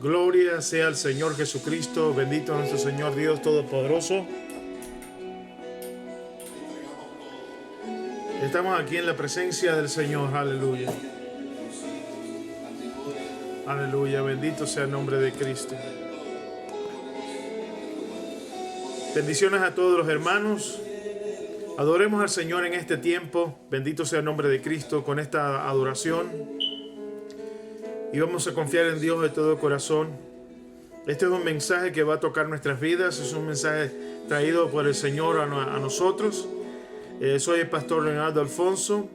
Gloria sea al Señor Jesucristo, bendito nuestro Señor Dios Todopoderoso. Estamos aquí en la presencia del Señor, aleluya. Aleluya, bendito sea el nombre de Cristo. Bendiciones a todos los hermanos. Adoremos al Señor en este tiempo. Bendito sea el nombre de Cristo con esta adoración. Y vamos a confiar en Dios de todo corazón. Este es un mensaje que va a tocar nuestras vidas. Es un mensaje traído por el Señor a nosotros. Soy el pastor Leonardo Alfonso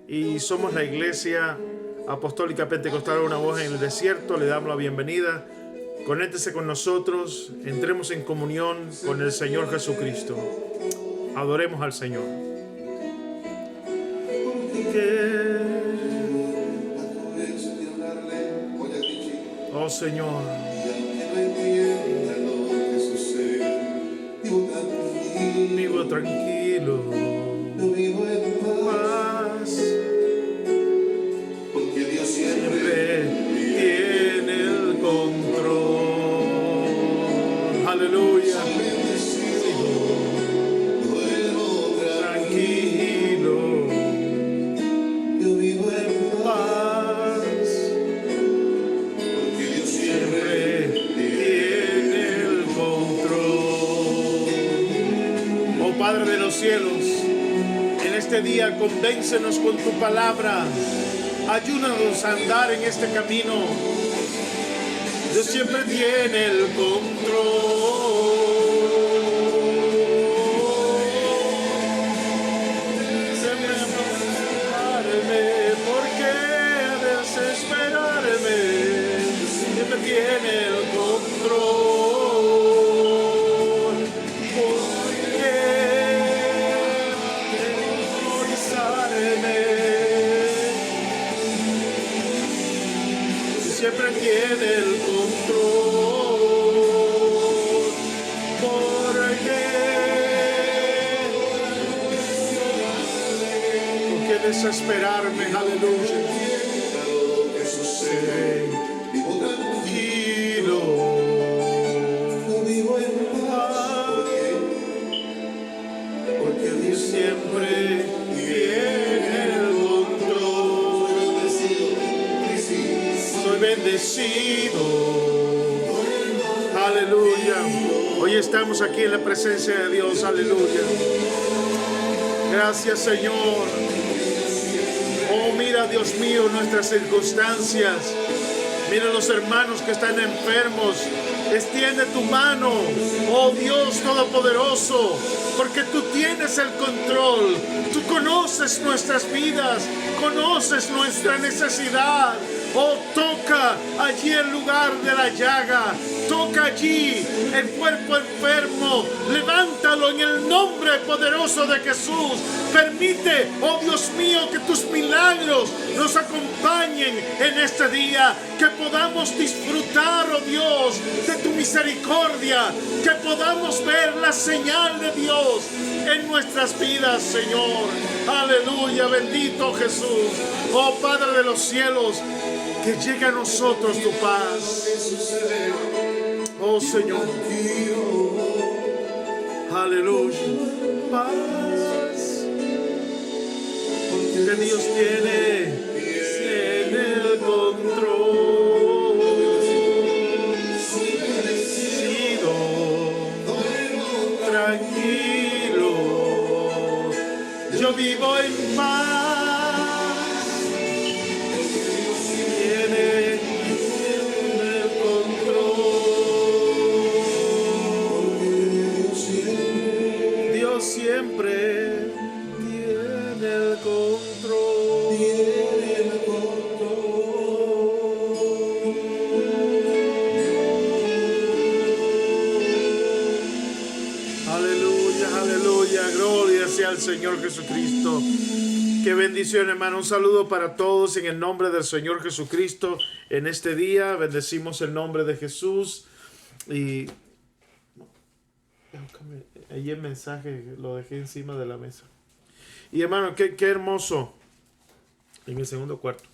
y somos la Iglesia Apostólica Pentecostal Una Voz en el Desierto. Le damos la bienvenida. Conéctese con nosotros. Entremos en comunión con el Señor Jesucristo. Adoremos al Señor. Oh Señor. Vivo tranquilo. Vivo en paz. Porque Dios siempre tiene el control. Aleluya. Tranquilo. Yo vivo en paz. Porque Dios siempre tiene el control. Oh Padre de los cielos, en este día convéncenos con tu palabra. Ayúdanos a andar en este camino. Dios siempre tiene el control. ¿Por qué desesperarme? Siempre tiene el control. ¿Por qué memorizarme? Siempre tiene el control. ¿Por qué desesperarme? Aleluya. Vivo tranquilo. No vivo en paz. Porque Dios siempre tiene el control. Soy bendecido. Aleluya. Hoy estamos aquí en la presencia de Dios. Aleluya. Gracias, Señor. Oh, mira, Dios mío, nuestras circunstancias. Mira los hermanos que están enfermos. Extiende tu mano, oh Dios Todopoderoso, porque tú tienes el control. Tú conoces nuestras vidas, conoces nuestra necesidad. Oh, toca allí el lugar de la llaga. Toca allí el cuerpo enfermo. Levántalo en el nombre poderoso de Jesús. Permite, oh Dios mío, que tus milagros nos acompañen en este día. Que podamos disfrutar, oh Dios, de tu misericordia. Que podamos ver la señal de Dios en nuestras vidas, Señor. Aleluya, bendito Jesús. Oh Padre de los cielos, que llegue a nosotros tu paz. Oh Señor. Aleluya. Paz. Que Dios tiene el control. Bendecido. Tranquilo. Yo vivo en paz. Siempre tiene el control. Tiene el control. Aleluya, aleluya. Gloria sea al Señor Jesucristo. Qué bendición, hermano. Un saludo para todos en el nombre del Señor Jesucristo. En este día bendecimos el nombre de Jesús. Y ahí el mensaje lo dejé encima de la mesa. Y hermano, qué hermoso. En el segundo cuarto.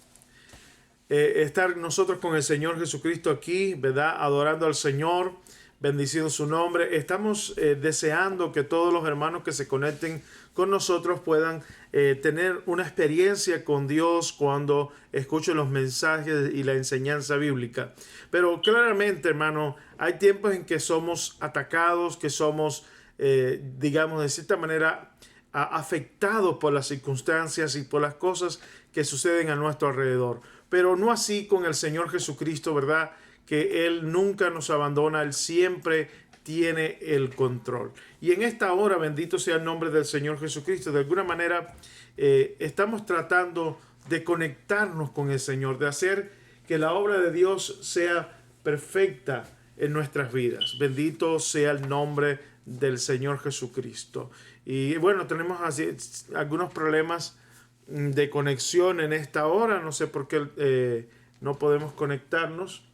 estar nosotros con el Señor Jesucristo aquí, ¿verdad? Adorando al Señor, bendiciendo su nombre. Estamos deseando que todos los hermanos que se conecten con nosotros puedan tener una experiencia con Dios cuando escuchen los mensajes y la enseñanza bíblica. Pero claramente, hermano, hay tiempos en que somos atacados, que somos, digamos, de cierta manera afectados por las circunstancias y por las cosas que suceden a nuestro alrededor. Pero no así con el Señor Jesucristo, ¿verdad? Que Él nunca nos abandona, Él siempre tiene el control. Y en esta hora, bendito sea el nombre del Señor Jesucristo, de alguna manera estamos tratando de conectarnos con el Señor, de hacer que la obra de Dios sea perfecta en nuestras vidas. Bendito sea el nombre del Señor Jesucristo. Y bueno, tenemos así algunos problemas de conexión en esta hora. No sé por qué no podemos conectarnos.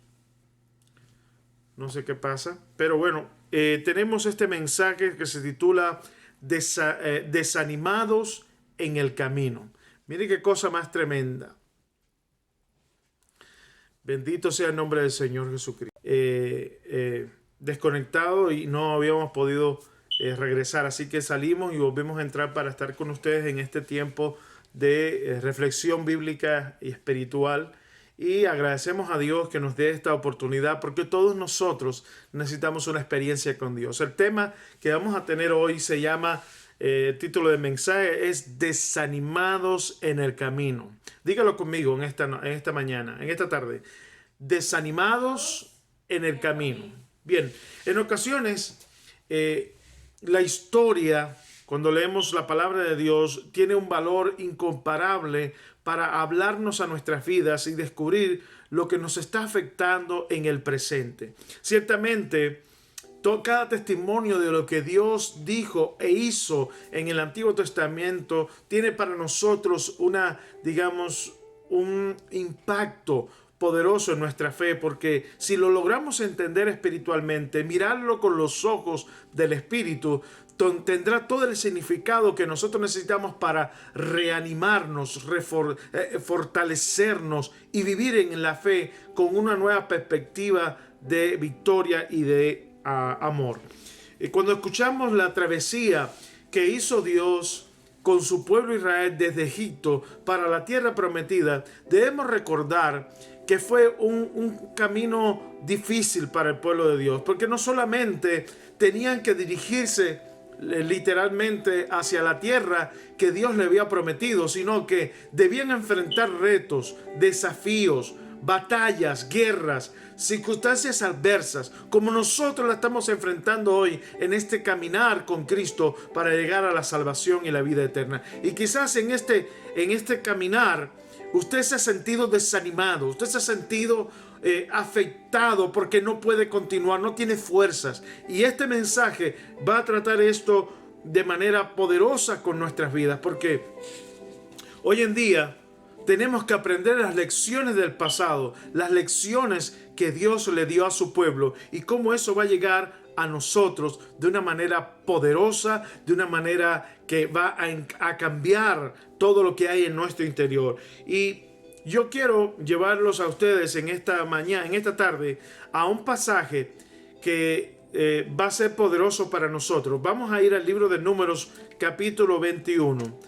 No sé qué pasa. Pero bueno, tenemos este mensaje que se titula Desanimados en el camino. Mire qué cosa más tremenda. Bendito sea el nombre del Señor Jesucristo. Desconectado y no habíamos podido regresar. Así que salimos y volvemos a entrar para estar con ustedes en este tiempo de reflexión bíblica y espiritual. Y agradecemos a Dios que nos dé esta oportunidad porque todos nosotros necesitamos una experiencia con Dios. El tema que vamos a tener hoy se llama, el título del mensaje es Desanimados en el camino. Dígalo conmigo en esta mañana, en esta tarde. Desanimados en el camino. Bien, en ocasiones la historia, cuando leemos la palabra de Dios, tiene un valor incomparable para hablarnos a nuestras vidas y descubrir lo que nos está afectando en el presente. Ciertamente, cada testimonio de lo que Dios dijo e hizo en el Antiguo Testamento tiene para nosotros un impacto poderoso en nuestra fe, porque si lo logramos entender espiritualmente, mirarlo con los ojos del Espíritu, tendrá todo el significado que nosotros necesitamos para reanimarnos, fortalecernos y vivir en la fe con una nueva perspectiva de victoria y de amor. Cuando escuchamos la travesía que hizo Dios con su pueblo Israel desde Egipto para la tierra prometida, debemos recordar que fue un camino difícil para el pueblo de Dios, porque no solamente tenían que dirigirse literalmente hacia la tierra que Dios le había prometido, sino que debían enfrentar retos, desafíos, batallas, guerras, circunstancias adversas, como nosotros la estamos enfrentando hoy en este caminar con Cristo para llegar a la salvación y la vida eterna. Y quizás en este caminar usted se ha sentido desanimado, usted se ha sentido afectado porque no puede continuar, no tiene fuerzas. Y este mensaje va a tratar esto de manera poderosa con nuestras vidas, porque hoy en día tenemos que aprender las lecciones del pasado, las lecciones que Dios le dio a su pueblo y cómo eso va a llegar a nosotros de una manera poderosa, de una manera que va a cambiar todo lo que hay en nuestro interior. Y yo quiero llevarlos a ustedes en esta mañana, en esta tarde, a un pasaje que va a ser poderoso para nosotros. Vamos a ir al libro de Números, capítulo 21.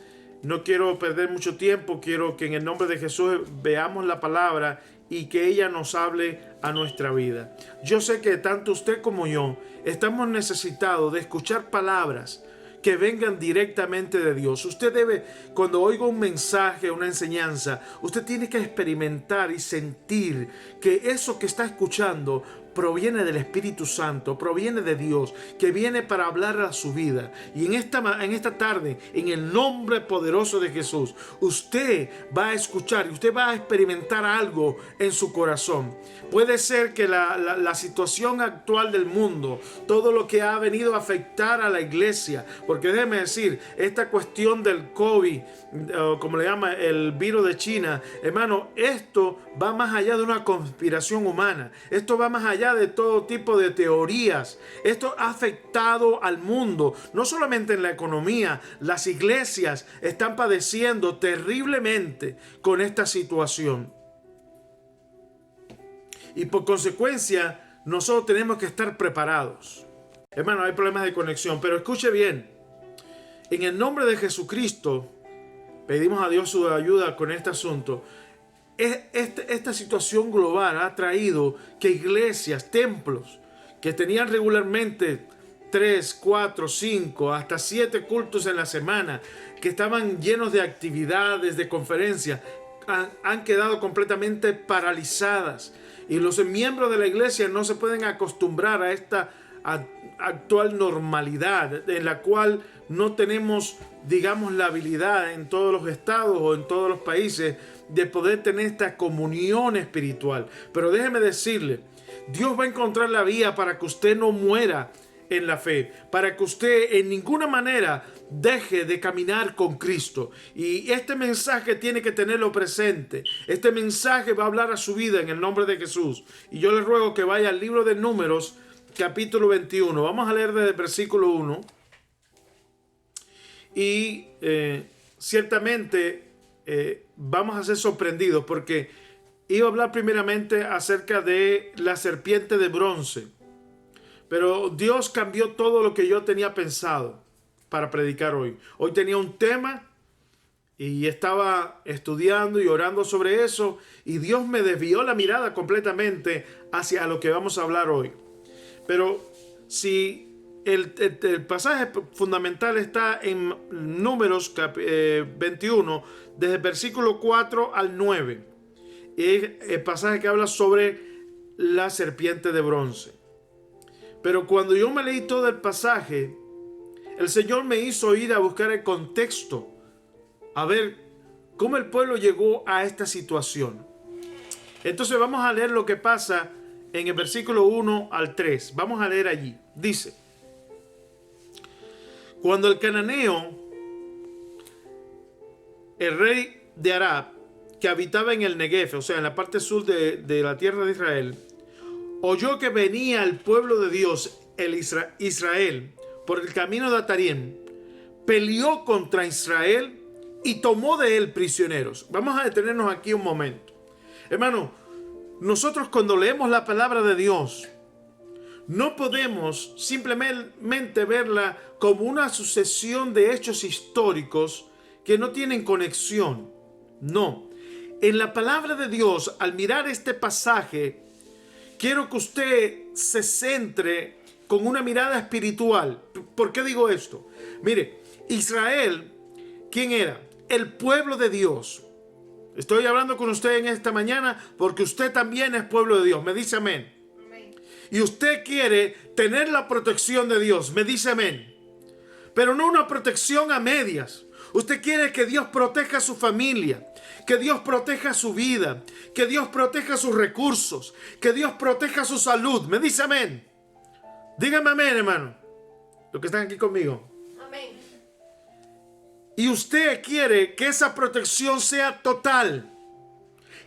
No quiero perder mucho tiempo, quiero que en el nombre de Jesús veamos la palabra y que ella nos hable a nuestra vida. Yo sé que tanto usted como yo estamos necesitados de escuchar palabras que vengan directamente de Dios. Usted debe, cuando oiga un mensaje, una enseñanza, usted tiene que experimentar y sentir que eso que está escuchando proviene del Espíritu Santo, proviene de Dios, que viene para hablar a su vida. Y en esta tarde, en el nombre poderoso de Jesús, usted va a escuchar y usted va a experimentar algo en su corazón. Puede ser que la situación actual del mundo, todo lo que ha venido a afectar a la iglesia, porque déjeme decir, esta cuestión del COVID, como le llama el virus de China, hermano, esto va más allá de una conspiración humana. Esto va más allá de todo tipo de teorías. Esto ha afectado al mundo, no solamente en la economía. Las iglesias están padeciendo terriblemente con esta situación. y por consecuencia nosotros tenemos que estar preparados. Hermano, hay problemas de conexión, pero escuche bien. En el nombre de Jesucristo, pedimos a Dios su ayuda con este asunto. Esta situación global ha traído que iglesias, templos, que tenían regularmente 3, 4, 5, hasta 7 cultos en la semana, que estaban llenos de actividades, de conferencias, han quedado completamente paralizadas. Y los miembros de la iglesia no se pueden acostumbrar a esta actual normalidad en la cual no tenemos, digamos, la habilidad en todos los estados o en todos los países de poder tener esta comunión espiritual. Pero déjeme decirle, Dios va a encontrar la vía para que usted no muera en la fe, para que usted en ninguna manera deje de caminar con Cristo. Y este mensaje tiene que tenerlo presente. Este mensaje va a hablar a su vida en el nombre de Jesús. Y yo le ruego que vaya al libro de Números, capítulo 21. Vamos a leer desde el versículo 1. Y ciertamente vamos a ser sorprendidos, porque iba a hablar primeramente acerca de la serpiente de bronce. Pero Dios cambió todo lo que yo tenía pensado para predicar hoy. Hoy tenía un tema y estaba estudiando y orando sobre eso, y Dios me desvió la mirada completamente hacia lo que vamos a hablar hoy. Pero si el pasaje fundamental está en Números 21, desde el versículo 4 al 9. Es el pasaje que habla sobre la serpiente de bronce. Pero cuando yo me leí todo el pasaje, el Señor me hizo ir a buscar el contexto, a ver cómo el pueblo llegó a esta situación. Entonces vamos a leer lo que pasa en el versículo 1 al 3. Vamos a leer allí. Dice: cuando el cananeo, el rey de Arab, que habitaba en el Negev, o sea, en la parte sur de la tierra de Israel, oyó que venía el pueblo de Dios, el Israel, por el camino de Atarim, peleó contra Israel y tomó de él prisioneros. Vamos a detenernos aquí un momento. Hermano, nosotros cuando leemos la palabra de Dios, no podemos simplemente verla como una sucesión de hechos históricos que no tienen conexión. No. En la palabra de Dios, al mirar este pasaje, quiero que usted se centre con una mirada espiritual. ¿Por qué digo esto? Mire, Israel, ¿quién era? El pueblo de Dios. Estoy hablando con usted en esta mañana porque usted también es pueblo de Dios. Me dice amén. Amén. Y usted quiere tener la protección de Dios. Me dice amén. Pero no una protección a medias. Usted quiere que Dios proteja a su familia, que Dios proteja su vida, que Dios proteja sus recursos, que Dios proteja su salud. Me dice amén. Dígame amén, hermano. Los que están aquí conmigo. Amén. Y usted quiere que esa protección sea total,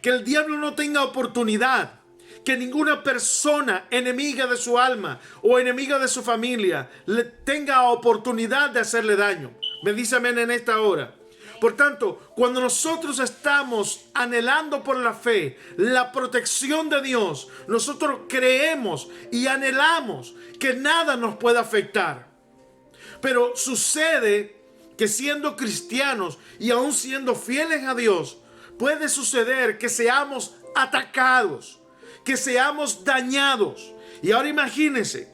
que el diablo no tenga oportunidad, que ninguna persona enemiga de su alma o enemiga de su familia le tenga oportunidad de hacerle daño. Me dice amén en esta hora. Por tanto, cuando nosotros estamos anhelando por la fe la protección de Dios, nosotros creemos y anhelamos que nada nos pueda afectar. Pero sucede que siendo cristianos y aún siendo fieles a Dios, puede suceder que seamos atacados, que seamos dañados. Y ahora imagínense,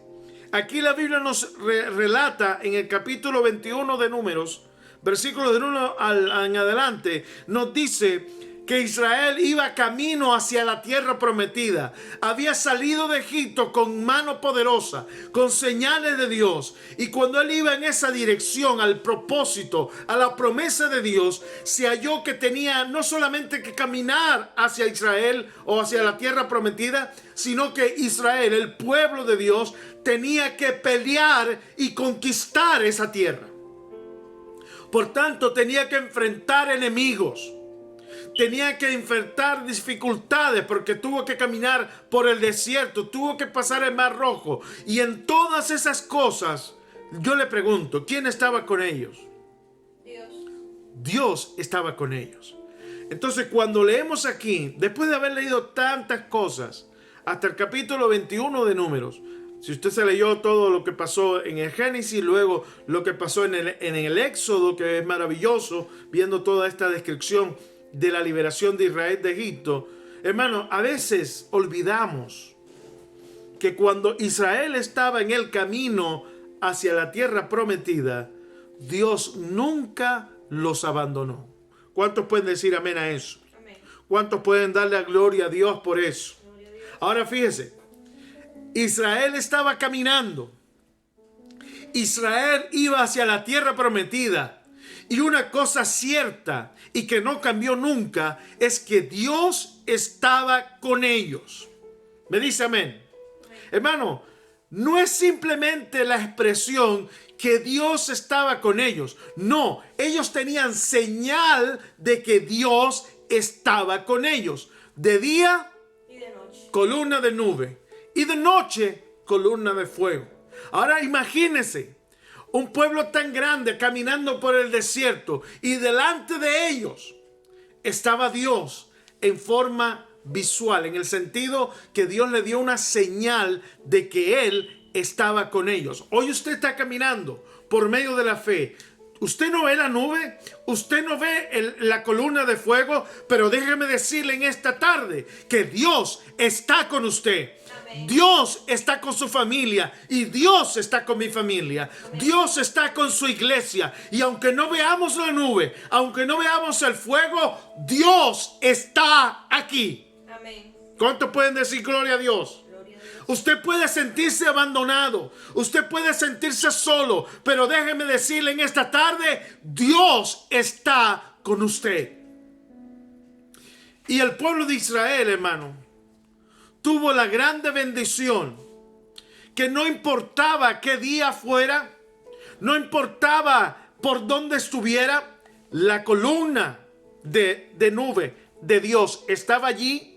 aquí la Biblia nos relata en el capítulo 21 de Números, versículos del 1 en adelante, nos dice que Israel iba camino hacia la tierra prometida. Había salido de Egipto con mano poderosa, con señales de Dios. Y cuando él iba en esa dirección, al propósito, a la promesa de Dios, se halló que tenía no solamente que caminar hacia Israel o hacia la tierra prometida, sino que Israel, el pueblo de Dios, tenía que pelear y conquistar esa tierra. Por tanto, tenía que enfrentar enemigos. Tenía que enfrentar dificultades porque tuvo que caminar por el desierto, tuvo que pasar el Mar Rojo. Y en todas esas cosas, yo le pregunto, ¿quién estaba con ellos? Dios. Dios estaba con ellos. Entonces, cuando leemos aquí, después de haber leído tantas cosas, hasta el capítulo 21 de Números. Si usted se leyó todo lo que pasó en el Génesis, luego lo que pasó en el Éxodo, que es maravilloso, viendo toda esta descripción de la liberación de Israel de Egipto. Hermano, a veces olvidamos que cuando Israel estaba en el camino hacia la tierra prometida, Dios nunca los abandonó. ¿Cuántos pueden decir amén a eso? Amén. ¿Cuántos pueden darle gloria a Dios por eso? Ahora fíjese, Israel estaba caminando. Israel iba hacia la tierra prometida. Y una cosa cierta y que no cambió nunca es que Dios estaba con ellos. ¿Me dice amén? Hermano, no es simplemente la expresión que Dios estaba con ellos. No, ellos tenían señal de que Dios estaba con ellos. De día, y de noche, columna de nube. Y de noche, columna de fuego. Ahora imagínense, un pueblo tan grande caminando por el desierto y delante de ellos estaba Dios en forma visual, en el sentido que Dios le dio una señal de que Él estaba con ellos. Hoy usted está caminando por medio de la fe. Usted no ve la nube, usted no ve la columna de fuego, pero déjeme decirle en esta tarde que Dios está con usted. Amén. Dios está con su familia y Dios está con mi familia. Amén. Dios está con su iglesia y aunque no veamos la nube, aunque no veamos el fuego, Dios está aquí. Amén. ¿Cuántos pueden decir gloria a Dios? Usted puede sentirse abandonado, usted puede sentirse solo, pero déjeme decirle en esta tarde, Dios está con usted. Y el pueblo de Israel, hermano, tuvo la grande bendición que no importaba qué día fuera, no importaba por dónde estuviera, la columna de nube de Dios estaba allí.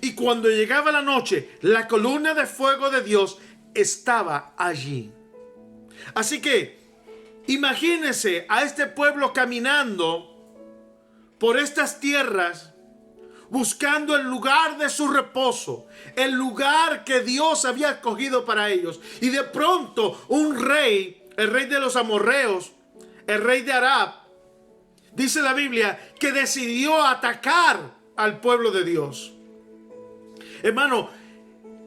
Y cuando llegaba la noche, la columna de fuego de Dios estaba allí. Así que imagínense a este pueblo caminando por estas tierras, buscando el lugar de su reposo, el lugar que Dios había escogido para ellos. Y de pronto un rey, el rey de los amorreos, el rey de Arab, dice la Biblia que decidió atacar al pueblo de Dios. Hermano,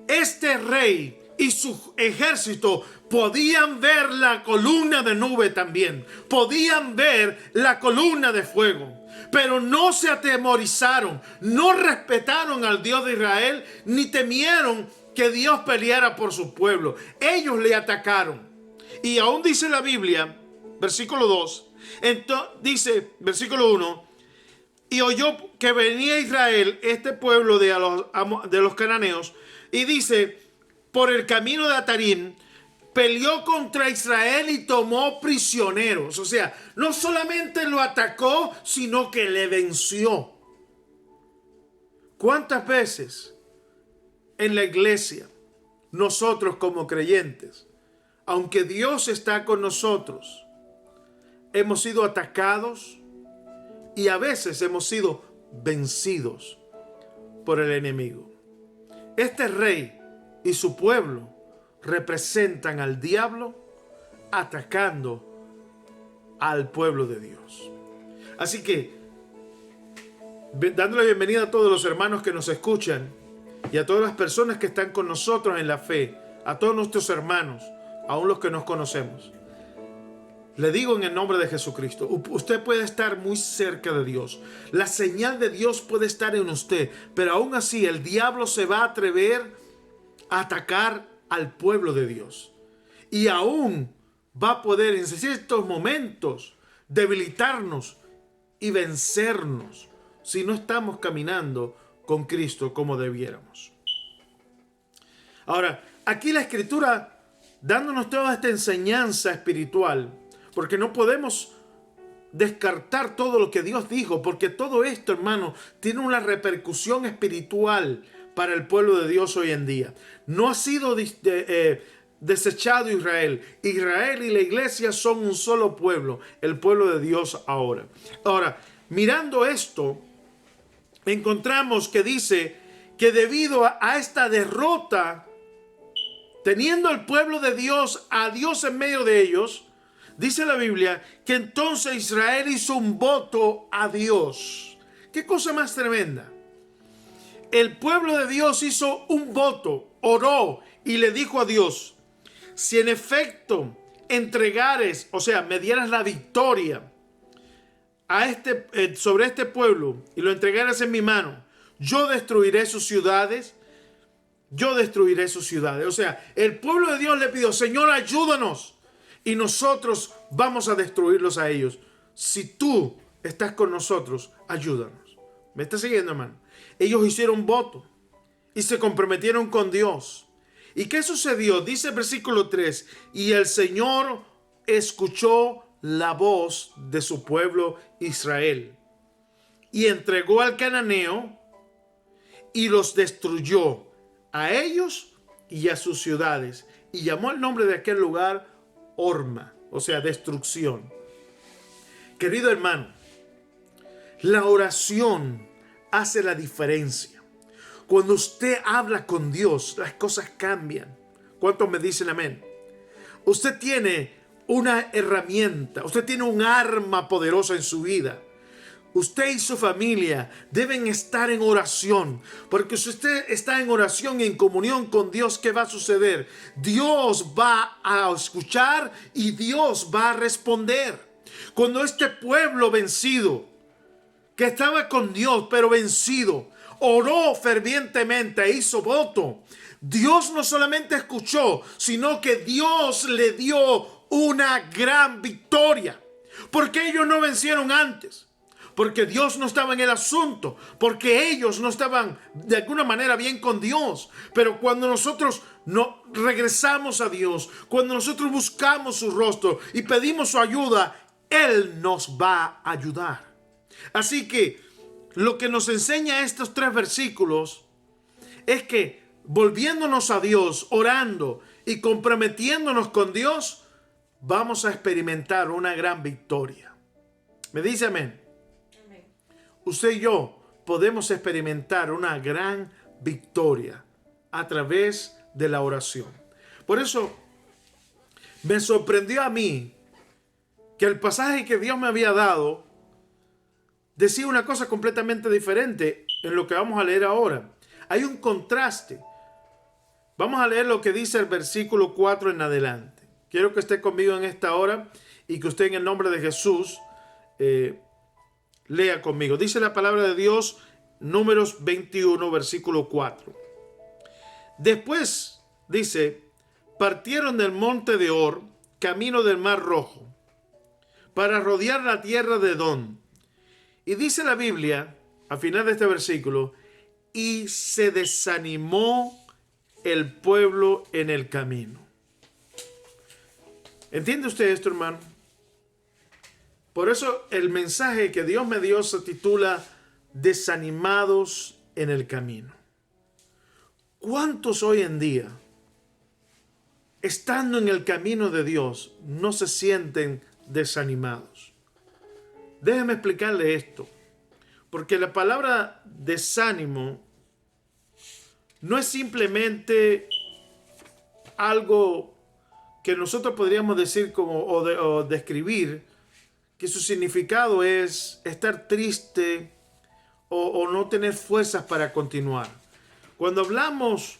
este rey y su ejército podían ver la columna de nube también. Podían ver la columna de fuego. Pero no se atemorizaron, no respetaron al Dios de Israel, ni temieron que Dios peleara por su pueblo. Ellos le atacaron. Y aún dice la Biblia, versículo 2, dice, versículo 1, y oyó que venía Israel, este pueblo de los cananeos, y dice, por el camino de Atarim, peleó contra Israel y tomó prisioneros. O sea, no solamente lo atacó, sino que le venció. ¿Cuántas veces en la iglesia, nosotros como creyentes, aunque Dios está con nosotros, hemos sido atacados y a veces hemos sido vencidos por el enemigo? Este rey y su pueblo representan al diablo atacando al pueblo de Dios. Así que, dándole bienvenida a todos los hermanos que nos escuchan y a todas las personas que están con nosotros en la fe, a todos nuestros hermanos, aún los que nos conocemos. Le digo en el nombre de Jesucristo, usted puede estar muy cerca de Dios. La señal de Dios puede estar en usted, pero aún así el diablo se va a atrever a atacar al pueblo de Dios. Y aún va a poder en ciertos momentos debilitarnos y vencernos si no estamos caminando con Cristo como debiéramos. Ahora, aquí la Escritura dándonos toda esta enseñanza espiritual, porque no podemos descartar todo lo que Dios dijo, porque todo esto, hermano, tiene una repercusión espiritual para el pueblo de Dios hoy en día. No ha sido desechado Israel. Israel y la iglesia son un solo pueblo, el pueblo de Dios ahora. Ahora, mirando esto, encontramos que dice que debido a esta derrota, teniendo el pueblo de Dios a Dios en medio de ellos, dice la Biblia que entonces Israel hizo un voto a Dios. ¿Qué cosa más tremenda? El pueblo de Dios hizo un voto, oró y le dijo a Dios: si en efecto entregares, o sea, me dieras la victoria sobre este pueblo y lo entregaras en mi mano, yo destruiré sus ciudades. Yo destruiré sus ciudades. O sea, el pueblo de Dios le pidió: Señor, ayúdanos, y nosotros vamos a destruirlos a ellos. Si tú estás con nosotros, ayúdanos. ¿Me está siguiendo, hermano? Ellos hicieron voto y se comprometieron con Dios. ¿Y qué sucedió? Dice el versículo 3: y el Señor escuchó la voz de su pueblo Israel y entregó al cananeo y los destruyó, a ellos y a sus ciudades, y llamó el nombre de aquel lugar Horma, o sea, destrucción. Querido hermano, la oración hace la diferencia. Cuando usted habla con Dios, las cosas cambian. ¿Cuántos me dicen amén? Usted tiene una herramienta, usted tiene un arma poderosa en su vida. Usted y su familia deben estar en oración, porque si usted está en oración y en comunión con Dios, ¿qué va a suceder? Dios va a escuchar y Dios va a responder. Cuando este pueblo vencido, que estaba con Dios pero vencido, oró fervientemente e hizo voto, Dios no solamente escuchó, sino que Dios le dio una gran victoria. Porque ellos no vencieron antes. Porque Dios no estaba en el asunto, porque ellos no estaban de alguna manera bien con Dios. Pero cuando nosotros no regresamos a Dios, cuando nosotros buscamos su rostro y pedimos su ayuda, Él nos va a ayudar. Así que lo que nos enseña estos 3 versículos es que volviéndonos a Dios, orando y comprometiéndonos con Dios, vamos a experimentar una gran victoria. ¿Me dice amén? Usted y yo podemos experimentar una gran victoria a través de la oración. Por eso me sorprendió a mí que el pasaje que Dios me había dado decía una cosa completamente diferente en lo que vamos a leer ahora. Hay un contraste. Vamos a leer lo que dice el versículo 4 en adelante. Quiero que esté conmigo en esta hora y que usted en el nombre de Jesús lea conmigo. Dice la palabra de Dios, Números 21, versículo 4. Después, dice, partieron del monte de Or, camino del Mar Rojo, para rodear la tierra de Edom. Y dice la Biblia, al final de este versículo, y se desanimó el pueblo en el camino. ¿Entiende usted esto, hermano? Por eso el mensaje que Dios me dio se titula Desanimados en el camino. ¿Cuántos hoy en día, estando en el camino de Dios, no se sienten desanimados? Déjeme explicarle esto, porque la palabra desánimo no es simplemente algo que nosotros podríamos decir o describir, que su significado es estar triste o no tener fuerzas para continuar. Cuando hablamos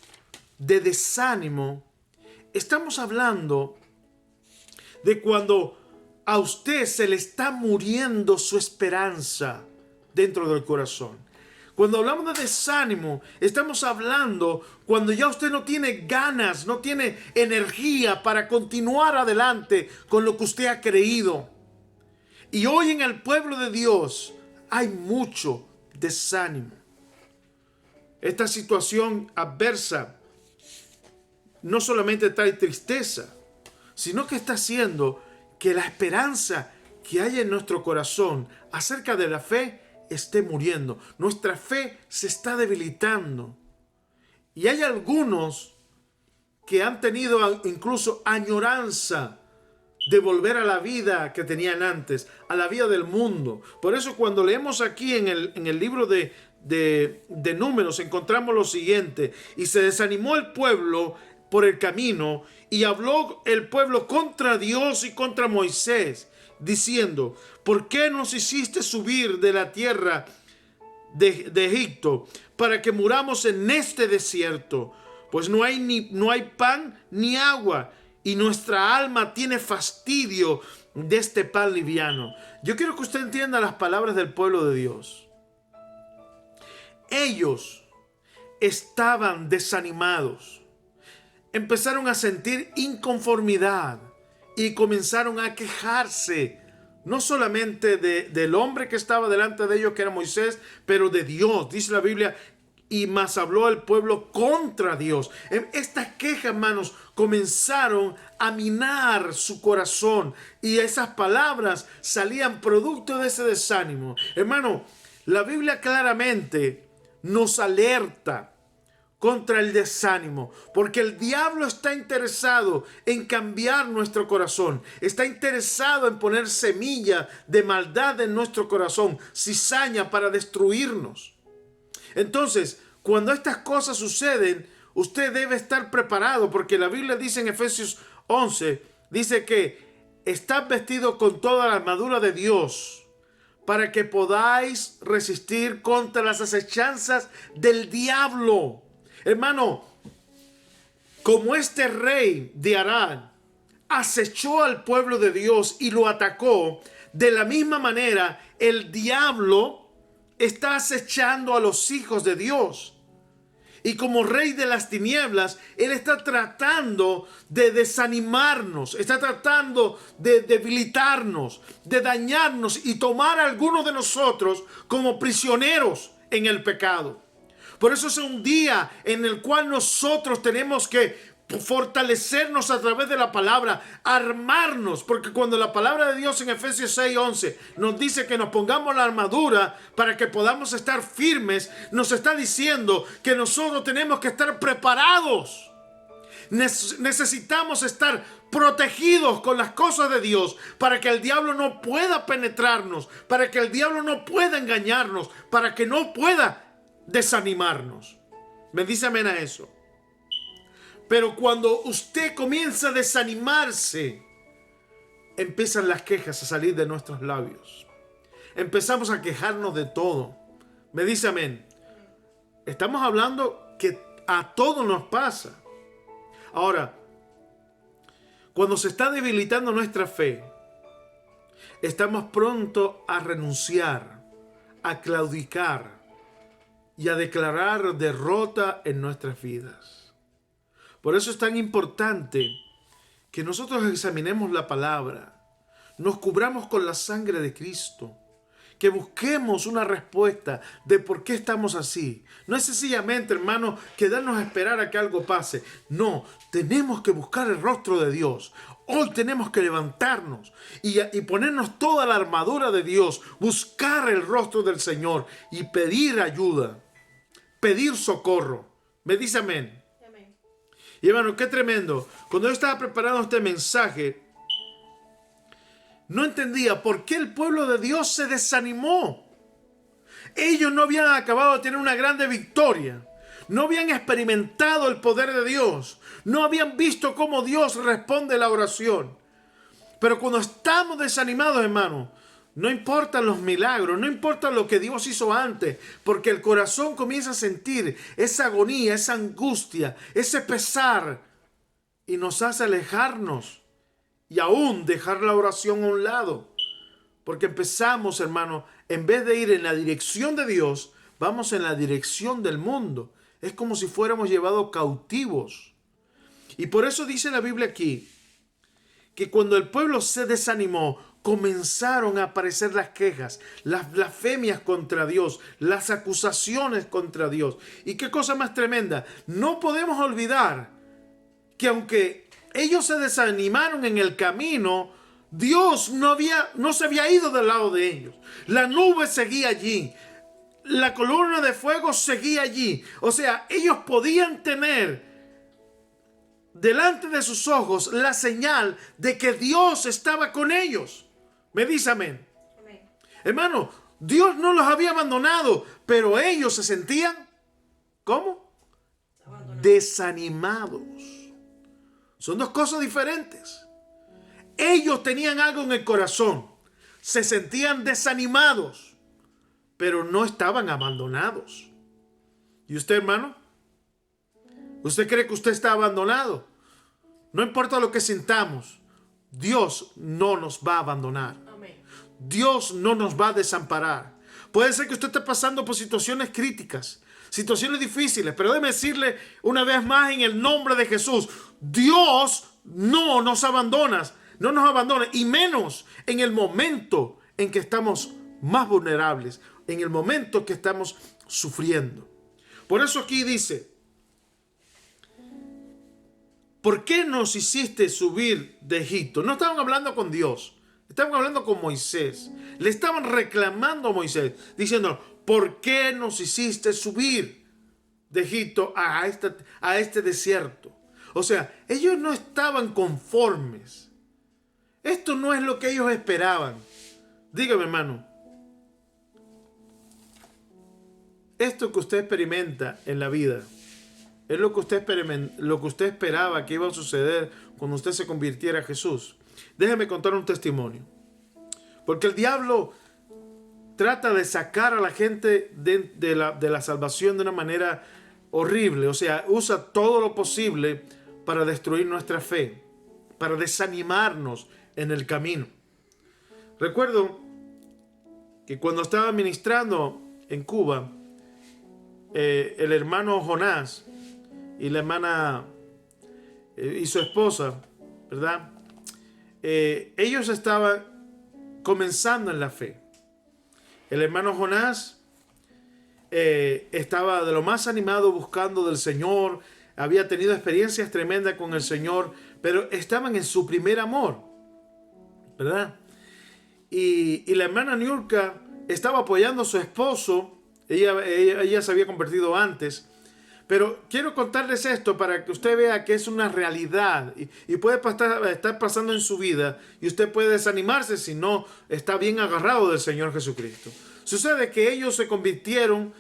de desánimo, estamos hablando de cuando a usted se le está muriendo su esperanza dentro del corazón. Cuando hablamos de desánimo, estamos hablando cuando ya usted no tiene ganas, no tiene energía para continuar adelante con lo que usted ha creído. Y hoy en el pueblo de Dios hay mucho desánimo. Esta situación adversa no solamente trae tristeza, sino que está haciendo que la esperanza que hay en nuestro corazón acerca de la fe esté muriendo. Nuestra fe se está debilitando. Y hay algunos que han tenido incluso añoranza de volver a la vida que tenían antes, a la vida del mundo. Por eso cuando leemos aquí en el libro de de Números encontramos lo siguiente: y se desanimó el pueblo por el camino, y habló el pueblo contra Dios y contra Moisés, diciendo: ¿por qué nos hiciste subir de la tierra de Egipto para que muramos en este desierto? Pues no hay pan ni agua, y nuestra alma tiene fastidio de este pan liviano. Yo quiero que usted entienda las palabras del pueblo de Dios. Ellos estaban desanimados, empezaron a sentir inconformidad y comenzaron a quejarse, no solamente del hombre que estaba delante de ellos, que era Moisés, pero de Dios. Dice la Biblia: y más habló el pueblo contra Dios. Estas quejas, hermanos, comenzaron a minar su corazón, y esas palabras salían producto de ese desánimo. Hermano, la Biblia claramente nos alerta contra el desánimo, porque el diablo está interesado en cambiar nuestro corazón, está interesado en poner semilla de maldad en nuestro corazón, cizaña para destruirnos. Entonces, cuando estas cosas suceden, usted debe estar preparado, porque la Biblia dice en Efesios 11, dice que estás vestido con toda la armadura de Dios para que podáis resistir contra las acechanzas del diablo. Hermano, como este rey de Arad acechó al pueblo de Dios y lo atacó, de la misma manera el diablo está acechando a los hijos de Dios. Y como rey de las tinieblas, él está tratando de desanimarnos, está tratando de debilitarnos, de dañarnos y tomar a algunos de nosotros como prisioneros en el pecado. Por eso es un día en el cual nosotros tenemos que fortalecernos a través de la palabra, armarnos, porque cuando la palabra de Dios en Efesios 6:11 nos dice que nos pongamos la armadura para que podamos estar firmes, nos está diciendo que nosotros tenemos que estar preparados. Necesitamos estar protegidos con las cosas de Dios para que el diablo no pueda penetrarnos, para que el diablo no pueda engañarnos, para que no pueda desanimarnos. Me dice amén a eso. Pero cuando usted comienza a desanimarse, empiezan las quejas a salir de nuestros labios. Empezamos a quejarnos de todo. Me dice amén. Estamos hablando que a todos nos pasa. Ahora, cuando se está debilitando nuestra fe, estamos pronto a renunciar, a claudicar y a declarar derrota en nuestras vidas. Por eso es tan importante que nosotros examinemos la palabra, nos cubramos con la sangre de Cristo, que busquemos una respuesta de por qué estamos así. No es sencillamente, hermano, quedarnos a esperar a que algo pase. No, tenemos que buscar el rostro de Dios. Hoy tenemos que levantarnos y ponernos toda la armadura de Dios, buscar el rostro del Señor y pedir ayuda, pedir socorro. Me dice amén. Y hermano, qué tremendo. Cuando yo estaba preparando este mensaje, no entendía por qué el pueblo de Dios se desanimó. Ellos no habían acabado de tener una grande victoria. No habían experimentado el poder de Dios. No habían visto cómo Dios responde la oración. Pero cuando estamos desanimados, hermano, no importan los milagros, no importa lo que Dios hizo antes, porque el corazón comienza a sentir esa agonía, esa angustia, ese pesar, y nos hace alejarnos y aún dejar la oración a un lado. Porque empezamos, hermano, en vez de ir en la dirección de Dios, vamos en la dirección del mundo. Es como si fuéramos llevados cautivos. Y por eso dice la Biblia aquí, que cuando el pueblo se desanimó, comenzaron a aparecer las quejas, las blasfemias contra Dios, las acusaciones contra Dios. Y qué cosa más tremenda, no podemos olvidar que aunque ellos se desanimaron en el camino, Dios no se había ido del lado de ellos. La nube seguía allí, la columna de fuego seguía allí. O sea, ellos podían tener delante de sus ojos la señal de que Dios estaba con ellos. Me dice amén. Amén. Hermano, Dios no los había abandonado, pero ellos se sentían, ¿cómo? Desanimados. Son dos cosas diferentes. Ellos tenían algo en el corazón. Se sentían desanimados, pero no estaban abandonados. ¿Y usted, hermano? ¿Usted cree que usted está abandonado? No importa lo que sintamos, Dios no nos va a abandonar. Amén. Dios no nos va a desamparar. Puede ser que usted esté pasando por situaciones críticas, situaciones difíciles, pero déjeme decirle una vez más en el nombre de Jesús, Dios no nos abandona, no nos abandona, y menos en el momento en que estamos más vulnerables, en el momento que estamos sufriendo. Por eso aquí dice, ¿por qué nos hiciste subir de Egipto? No estaban hablando con Dios, estaban hablando con Moisés. Le estaban reclamando a Moisés, diciendo, ¿por qué nos hiciste subir de Egipto a este desierto? O sea, ellos no estaban conformes. Esto no es lo que ellos esperaban. Dígame, hermano, esto que usted experimenta en la vida, es lo que usted esperaba que iba a suceder cuando usted se convirtiera a Jesús. Déjeme contar un testimonio. Porque el diablo trata de sacar a la gente de la salvación de una manera horrible. O sea, usa todo lo posible para destruir nuestra fe, para desanimarnos en el camino. Recuerdo que cuando estaba ministrando en Cuba, el hermano Jonás y la hermana y su esposa, ¿verdad? Ellos estaban comenzando en la fe. El hermano Jonás estaba de lo más animado buscando del Señor, había tenido experiencias tremendas con el Señor, pero estaban en su primer amor, ¿verdad? Y la hermana Niurka estaba apoyando a su esposo. Ella se había convertido antes. Pero quiero contarles esto para que usted vea que es una realidad y puede estar pasando en su vida y usted puede desanimarse si no está bien agarrado del Señor Jesucristo. Sucede que ellos se convirtieron,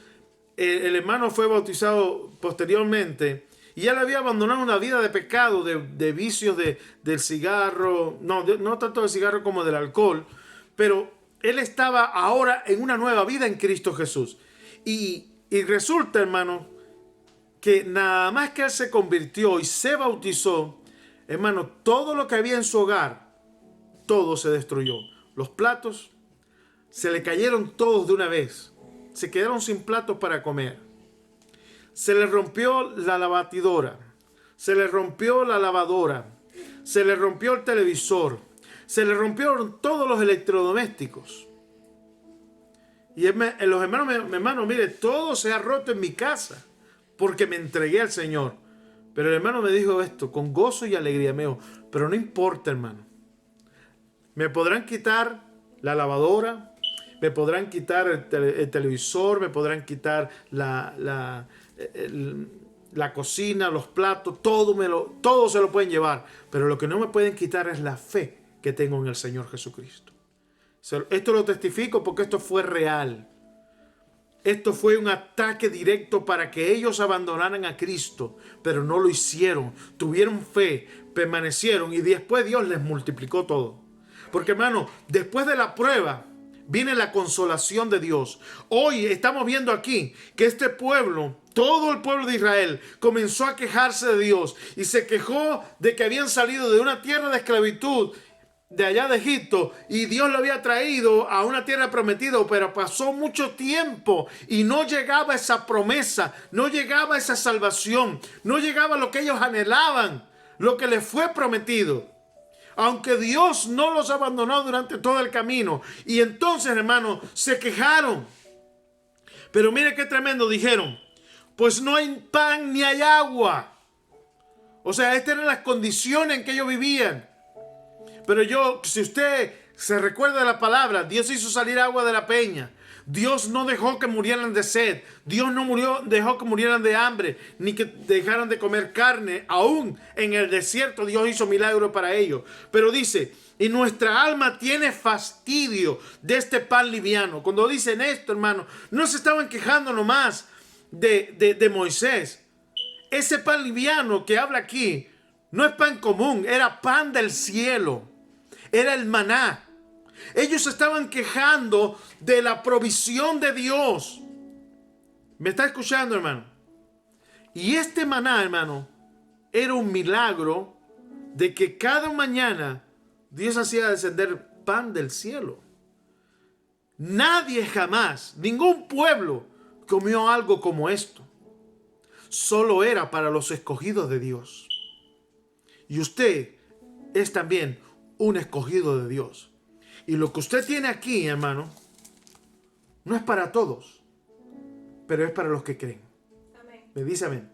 el hermano fue bautizado posteriormente y él había abandonado una vida de pecado, de vicios del cigarro, no tanto del cigarro como del alcohol, pero él estaba ahora en una nueva vida en Cristo Jesús. Y resulta, hermano, que nada más que él se convirtió y se bautizó, hermano, todo lo que había en su hogar, todo se destruyó. Los platos se le cayeron todos de una vez. Se quedaron sin platos para comer. Se le rompió la latidora. Se le rompió la lavadora. Se le rompió el televisor. Se le rompieron todos los electrodomésticos. Y los hermanos, mire, todo se ha roto en mi casa porque me entregué al Señor. Pero el hermano me dijo esto con gozo y alegría. Me dijo, pero no importa, hermano. Me podrán quitar la lavadora, me podrán quitar el televisor, me podrán quitar la cocina, los platos, todo se lo pueden llevar. Pero lo que no me pueden quitar es la fe que tengo en el Señor Jesucristo. Esto lo testifico porque esto fue real. Esto fue un ataque directo para que ellos abandonaran a Cristo, pero no lo hicieron. Tuvieron fe, permanecieron y después Dios les multiplicó todo. Porque, hermano, después de la prueba viene la consolación de Dios. Hoy estamos viendo aquí que este pueblo, todo el pueblo de Israel, comenzó a quejarse de Dios y se quejó de que habían salido de una tierra de esclavitud de allá de Egipto y Dios lo había traído a una tierra prometida, pero pasó mucho tiempo y no llegaba esa promesa, no llegaba esa salvación, no llegaba lo que ellos anhelaban, lo que les fue prometido. Aunque Dios no los abandonó durante todo el camino. Y entonces, hermanos, se quejaron. Pero mire qué tremendo, dijeron, pues no hay pan ni hay agua. O sea, estas eran las condiciones en que ellos vivían. Pero si usted se recuerda de la palabra, Dios hizo salir agua de la peña. Dios no dejó que murieran de sed. Dios no dejó que murieran de hambre, ni que dejaran de comer carne. Aún en el desierto Dios hizo milagros para ellos. Pero dice, y nuestra alma tiene fastidio de este pan liviano. Cuando dicen esto, hermano, no se estaban quejando nomás de Moisés. Ese pan liviano que habla aquí no es pan común, era pan del cielo. Era el maná. Ellos estaban quejando de la provisión de Dios. ¿Me está escuchando, hermano? Y este maná, hermano, era un milagro de que cada mañana Dios hacía descender pan del cielo. Nadie jamás, ningún pueblo comió algo como esto. Solo era para los escogidos de Dios. Y usted es también un escogido de Dios. Y lo que usted tiene aquí, hermano, no es para todos, pero es para los que creen. Amén. Me dice amén.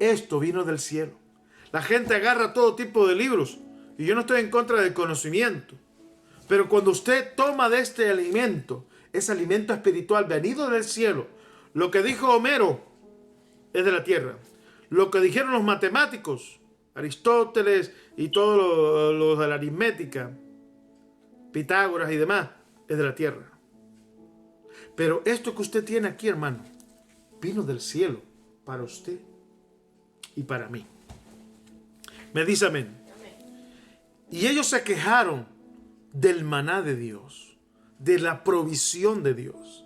Esto vino del cielo. La gente agarra todo tipo de libros, y yo no estoy en contra del conocimiento, pero cuando usted toma de este alimento, es alimento espiritual venido del cielo. Lo que dijo Homero es de la tierra. Lo que dijeron los matemáticos, Aristóteles y todos los de la aritmética, Pitágoras y demás, es de la tierra. Pero esto que usted tiene aquí, hermano, vino del cielo para usted y para mí. Me dice amén. Y ellos se quejaron del maná de Dios, de la provisión de Dios.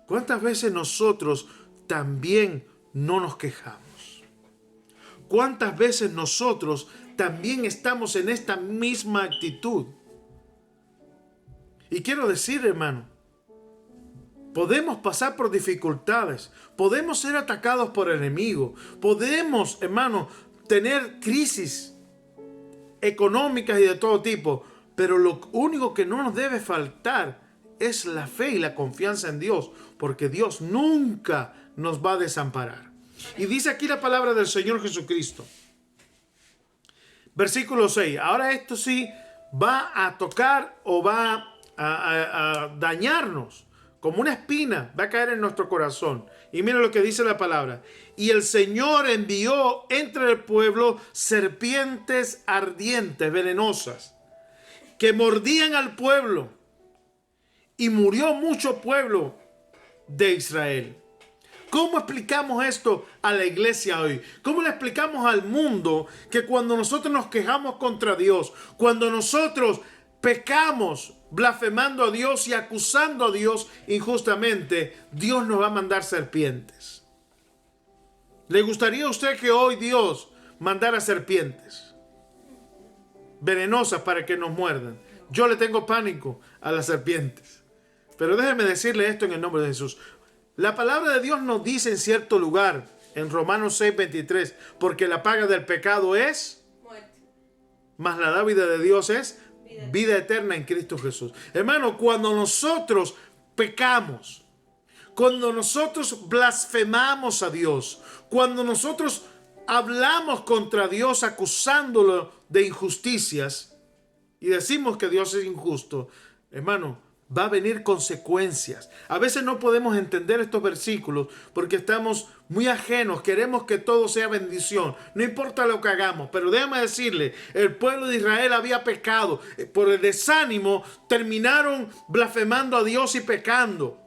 ¿Cuántas veces nosotros también no nos quejamos? ¿Cuántas veces nosotros también estamos en esta misma actitud? Y quiero decir, hermano, podemos pasar por dificultades, podemos ser atacados por el enemigo, podemos, hermano, tener crisis económicas y de todo tipo, pero lo único que no nos debe faltar es la fe y la confianza en Dios, porque Dios nunca nos va a desamparar. Y dice aquí la palabra del Señor Jesucristo. Versículo 6. Ahora esto sí va a tocar o va a dañarnos como una espina, va a caer en nuestro corazón. Y mira lo que dice la palabra. Y el Señor envió entre el pueblo serpientes ardientes, venenosas, que mordían al pueblo, y murió mucho pueblo de Israel. ¿Cómo explicamos esto a la iglesia hoy? ¿Cómo le explicamos al mundo que cuando nosotros nos quejamos contra Dios, cuando nosotros pecamos blasfemando a Dios y acusando a Dios injustamente, Dios nos va a mandar serpientes? ¿Le gustaría a usted que hoy Dios mandara serpientes venenosas para que nos muerdan? Yo le tengo pánico a las serpientes. Pero déjeme decirle esto en el nombre de Jesús. La palabra de Dios nos dice en cierto lugar, en Romanos 6:23, porque la paga del pecado es muerte, mas la dádiva de Dios es vida eterna en Cristo Jesús. Hermano, cuando nosotros pecamos, cuando nosotros blasfemamos a Dios, cuando nosotros hablamos contra Dios acusándolo de injusticias y decimos que Dios es injusto, hermano, va a venir consecuencias. A veces no podemos entender estos versículos porque estamos muy ajenos. Queremos que todo sea bendición. No importa lo que hagamos. Pero déjame decirle, el pueblo de Israel había pecado. Por el desánimo terminaron blasfemando a Dios y pecando.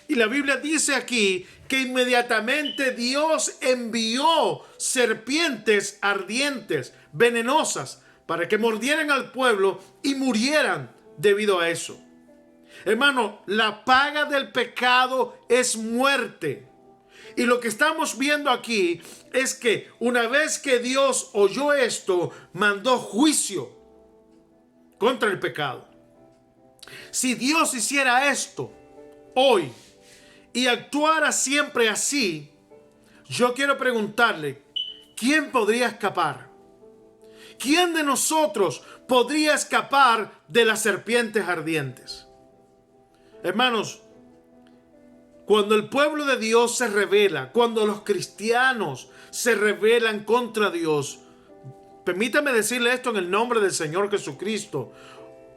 Y la Biblia dice aquí que inmediatamente Dios envió serpientes ardientes, venenosas, para que mordieran al pueblo y murieran debido a eso. Hermano, la paga del pecado es muerte. Y lo que estamos viendo aquí es que una vez que Dios oyó esto, mandó juicio contra el pecado. Si Dios hiciera esto hoy y actuara siempre así, yo quiero preguntarle, ¿quién podría escapar? ¿Quién de nosotros podría escapar de las serpientes ardientes? Hermanos, cuando el pueblo de Dios se rebela, cuando los cristianos se rebelan contra Dios, permítame decirle esto en el nombre del Señor Jesucristo,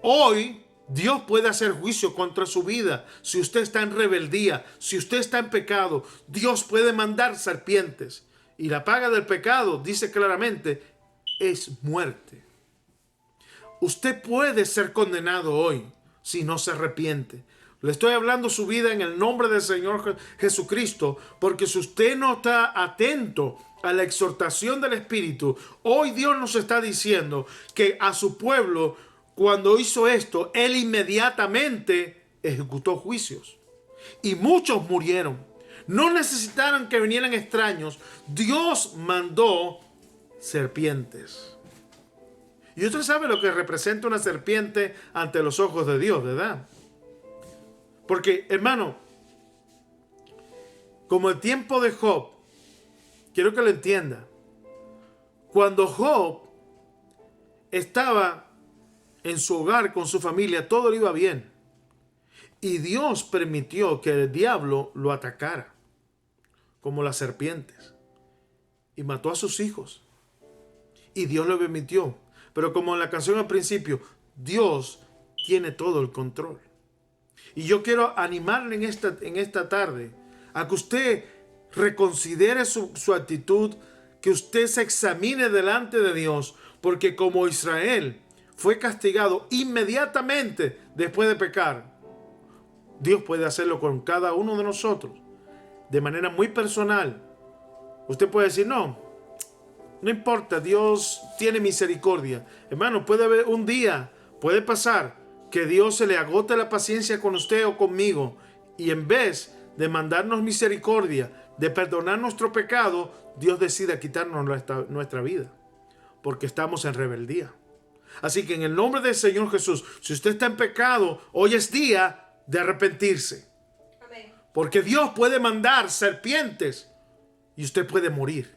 hoy Dios puede hacer juicio contra su vida. Si usted está en rebeldía, si usted está en pecado, Dios puede mandar serpientes. Y la paga del pecado, dice claramente, es muerte. Usted puede ser condenado hoy si no se arrepiente. Le estoy hablando su vida en el nombre del Señor Jesucristo, porque si usted no está atento a la exhortación del Espíritu, hoy Dios nos está diciendo que a su pueblo, cuando hizo esto, Él inmediatamente ejecutó juicios. Y muchos murieron. No necesitaron que vinieran extraños. Dios mandó serpientes. Y usted sabe lo que representa una serpiente ante los ojos de Dios, ¿verdad? Porque, hermano, como el tiempo de Job, quiero que lo entienda. Cuando Job estaba en su hogar con su familia, todo le iba bien. Y Dios permitió que el diablo lo atacara, como las serpientes. Y mató a sus hijos. Y Dios lo permitió. Pero como en la canción al principio, Dios tiene todo el control. Y yo quiero animarle en esta tarde a que usted reconsidere su actitud, que usted se examine delante de Dios, porque como Israel fue castigado inmediatamente después de pecar, Dios puede hacerlo con cada uno de nosotros de manera muy personal. Usted puede decir, no importa, Dios tiene misericordia. Hermano, puede haber un día, puede pasar que Dios se le agote la paciencia con usted o conmigo, y en vez de mandarnos misericordia, de perdonar nuestro pecado, Dios decida quitarnos nuestra vida, porque estamos en rebeldía. Así que en el nombre del Señor Jesús, si usted está en pecado, hoy es día de arrepentirse. Amén. Porque Dios puede mandar serpientes y usted puede morir.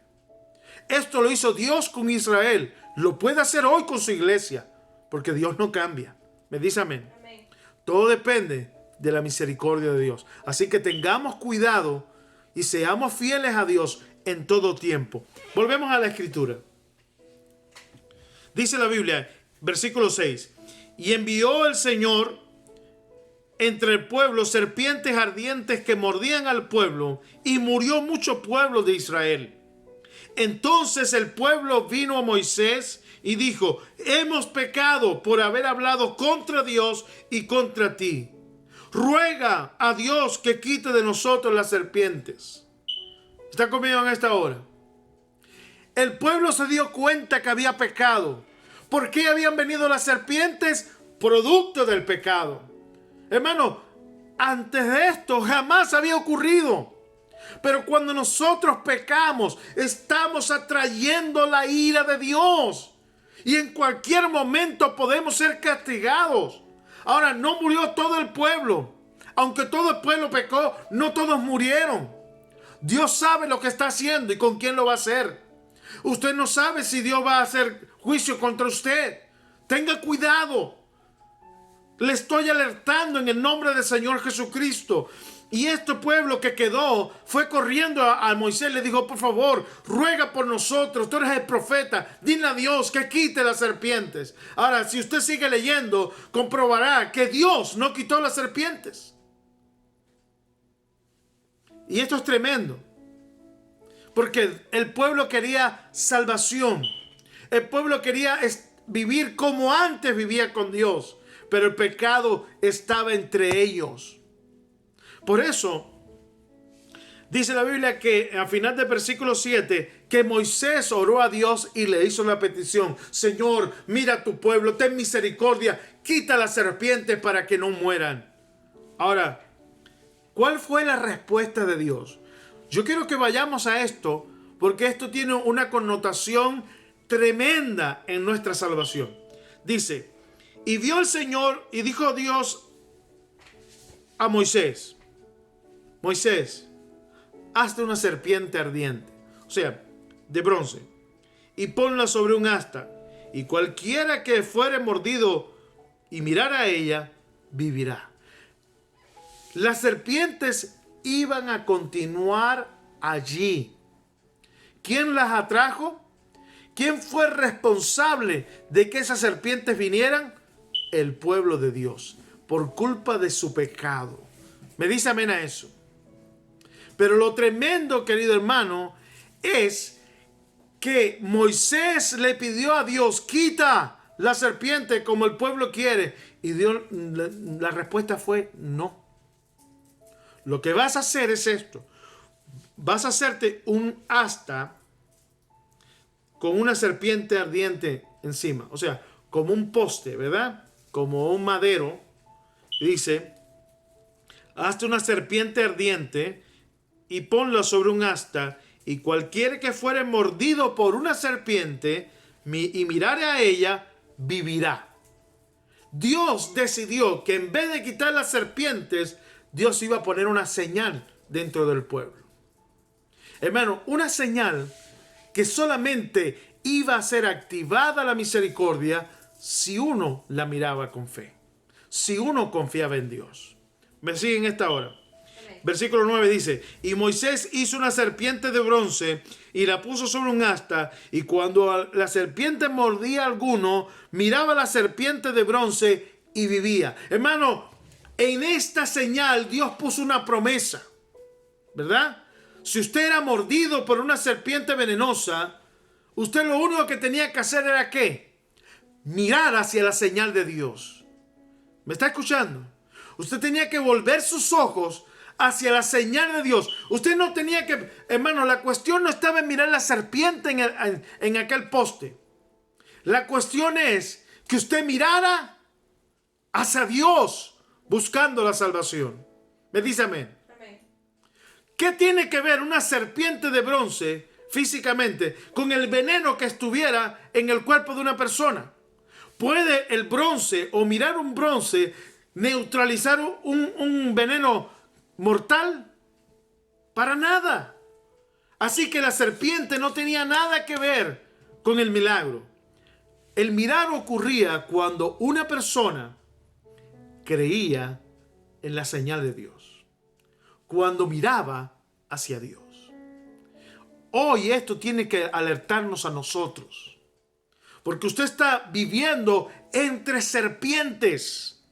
Esto lo hizo Dios con Israel. Lo puede hacer hoy con su iglesia, porque Dios no cambia. ¿Me dice amén? Amén. Todo depende de la misericordia de Dios. Así que tengamos cuidado y seamos fieles a Dios en todo tiempo. Volvemos a la escritura. Dice la Biblia, versículo 6. Y envió el Señor entre el pueblo serpientes ardientes que mordían al pueblo, y murió mucho pueblo de Israel. Entonces el pueblo vino a Moisés y dijo, hemos pecado por haber hablado contra Dios y contra ti. Ruega a Dios que quite de nosotros las serpientes. ¿Está conmigo en esta hora? El pueblo se dio cuenta que había pecado. ¿Por qué habían venido las serpientes? Producto del pecado. Hermano, antes de esto jamás había ocurrido. Pero cuando nosotros pecamos, estamos atrayendo la ira de Dios. Y en cualquier momento podemos ser castigados. Ahora, no murió todo el pueblo. Aunque todo el pueblo pecó, no todos murieron. Dios sabe lo que está haciendo y con quién lo va a hacer. Usted no sabe si Dios va a hacer juicio contra usted. Tenga cuidado. Le estoy alertando en el nombre del Señor Jesucristo. Y este pueblo que quedó fue corriendo a Moisés, le dijo, por favor, ruega por nosotros, tú eres el profeta, dile a Dios que quite las serpientes. Ahora, si usted sigue leyendo, comprobará que Dios no quitó las serpientes. Y esto es tremendo, porque el pueblo quería salvación. El pueblo quería vivir como antes vivía con Dios, pero el pecado estaba entre ellos. Por eso, dice la Biblia que al final del versículo 7, que Moisés oró a Dios y le hizo la petición, Señor, mira a tu pueblo, ten misericordia, quita las serpientes para que no mueran. Ahora, ¿cuál fue la respuesta de Dios? Yo quiero que vayamos a esto, porque esto tiene una connotación tremenda en nuestra salvación. Dice, y vio el Señor, y dijo Dios a Moisés, Moisés, hazte una serpiente ardiente, o sea, de bronce, y ponla sobre un asta, y cualquiera que fuere mordido y mirara a ella, vivirá. Las serpientes iban a continuar allí. ¿Quién las atrajo? ¿Quién fue responsable de que esas serpientes vinieran? El pueblo de Dios. por culpa de su pecado. Me dice amén a eso. Pero lo tremendo, querido hermano, es que Moisés le pidió a Dios, quita la serpiente como el pueblo quiere. Y Dios, la respuesta fue no. Lo que vas a hacer es esto. Vas a hacerte un asta con una serpiente ardiente encima. O sea, como un poste, ¿verdad? Como un madero. Dice, hazte una serpiente ardiente y ponla sobre un asta, y cualquiera que fuere mordido por una serpiente y mirare a ella, vivirá. Dios decidió que en vez de quitar las serpientes, Dios iba a poner una señal dentro del pueblo. Hermano, una señal que solamente iba a ser activada la misericordia si uno la miraba con fe, si uno confiaba en Dios. ¿Me siguen esta hora? Versículo 9 dice, y Moisés hizo una serpiente de bronce y la puso sobre un asta, y cuando la serpiente mordía a alguno, miraba la serpiente de bronce y vivía. Hermano, en esta señal Dios puso una promesa, ¿verdad? Si usted era mordido por una serpiente venenosa, usted lo único que tenía que hacer era ¿qué? Mirar hacia la señal de Dios. ¿Me está escuchando? Usted tenía que volver sus ojos hacia la señal de Dios. Usted no tenía que, hermano, la cuestión no estaba en mirar la serpiente en aquel poste. La cuestión es que usted mirara hacia Dios buscando la salvación. Me dice amén. ¿Qué tiene que ver una serpiente de bronce físicamente con el veneno que estuviera en el cuerpo de una persona? ¿Puede el bronce o mirar un bronce neutralizar un veneno mortal? Para nada. Así que la serpiente no tenía nada que ver con el milagro. El milagro ocurría cuando una persona creía en la señal de Dios, cuando miraba hacia Dios. Hoy esto tiene que alertarnos a nosotros, porque usted está viviendo entre serpientes.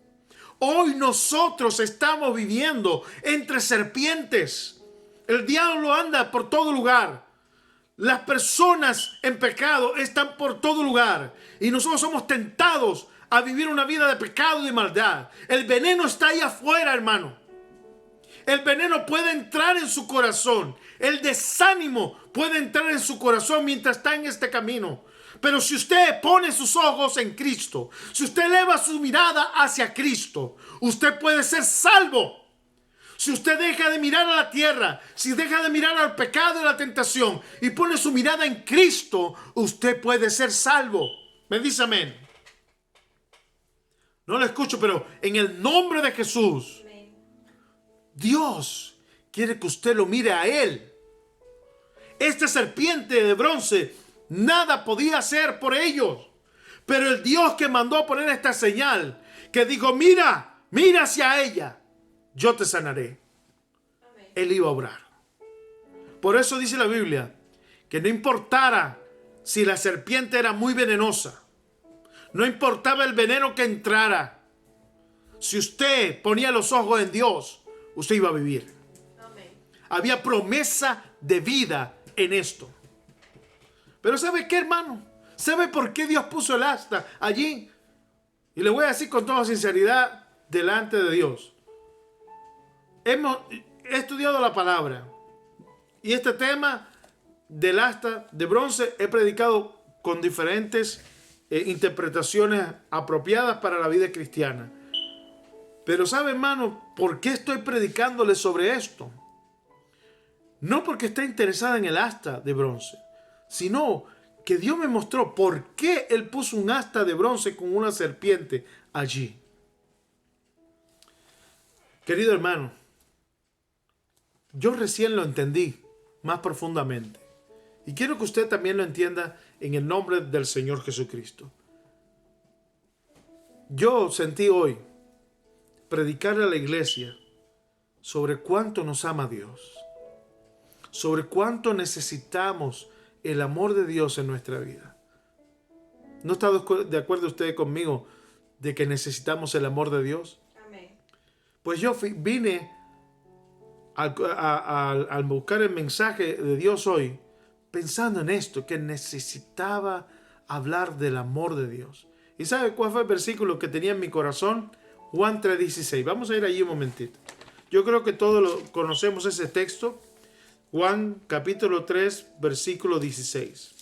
Hoy nosotros estamos viviendo entre serpientes. El diablo anda por todo lugar. Las personas en pecado están por todo lugar. Y nosotros somos tentados a vivir una vida de pecado y de maldad. El veneno está ahí afuera, hermano. El veneno puede entrar en su corazón. El desánimo puede entrar en su corazón mientras está en este camino. Pero si usted pone sus ojos en Cristo, si usted eleva su mirada hacia Cristo, usted puede ser salvo. Si usted deja de mirar a la tierra, si deja de mirar al pecado y la tentación y pone su mirada en Cristo, usted puede ser salvo. Me dice amén. No lo escucho, pero en el nombre de Jesús, Dios quiere que usted lo mire a Él. Esta serpiente de bronce nada podía hacer por ellos. Pero el Dios que mandó a poner esta señal, que dijo, mira hacia ella, yo te sanaré. Amén. Él iba a obrar. Por eso dice la Biblia, que no importara si la serpiente era muy venenosa, no importaba el veneno que entrara, si usted ponía los ojos en Dios, usted iba a vivir. Amén. Había promesa de vida en esto. Pero ¿sabe qué, hermano? ¿Sabe por qué Dios puso el asta allí? Y le voy a decir con toda sinceridad delante de Dios. He estudiado la palabra. Y este tema del asta de bronce he predicado con diferentes interpretaciones apropiadas para la vida cristiana. Pero ¿sabe, hermano, por qué estoy predicándole sobre esto? No porque esté interesada en el asta de bronce, sino que Dios me mostró por qué Él puso un asta de bronce con una serpiente allí. Querido hermano, yo recién lo entendí más profundamente. Y quiero que usted también lo entienda en el nombre del Señor Jesucristo. Yo sentí hoy predicarle a la iglesia sobre cuánto nos ama Dios, sobre cuánto necesitamos el amor de Dios en nuestra vida. ¿No está de acuerdo usted conmigo de que necesitamos el amor de Dios? Pues yo vine al buscar el mensaje de Dios hoy, pensando en esto, que necesitaba hablar del amor de Dios. ¿Y sabe cuál fue el versículo que tenía en mi corazón? Juan 3:16. Vamos a ir allí un momentito. Yo creo que todos conocemos ese texto. Juan capítulo 3, versículo 16.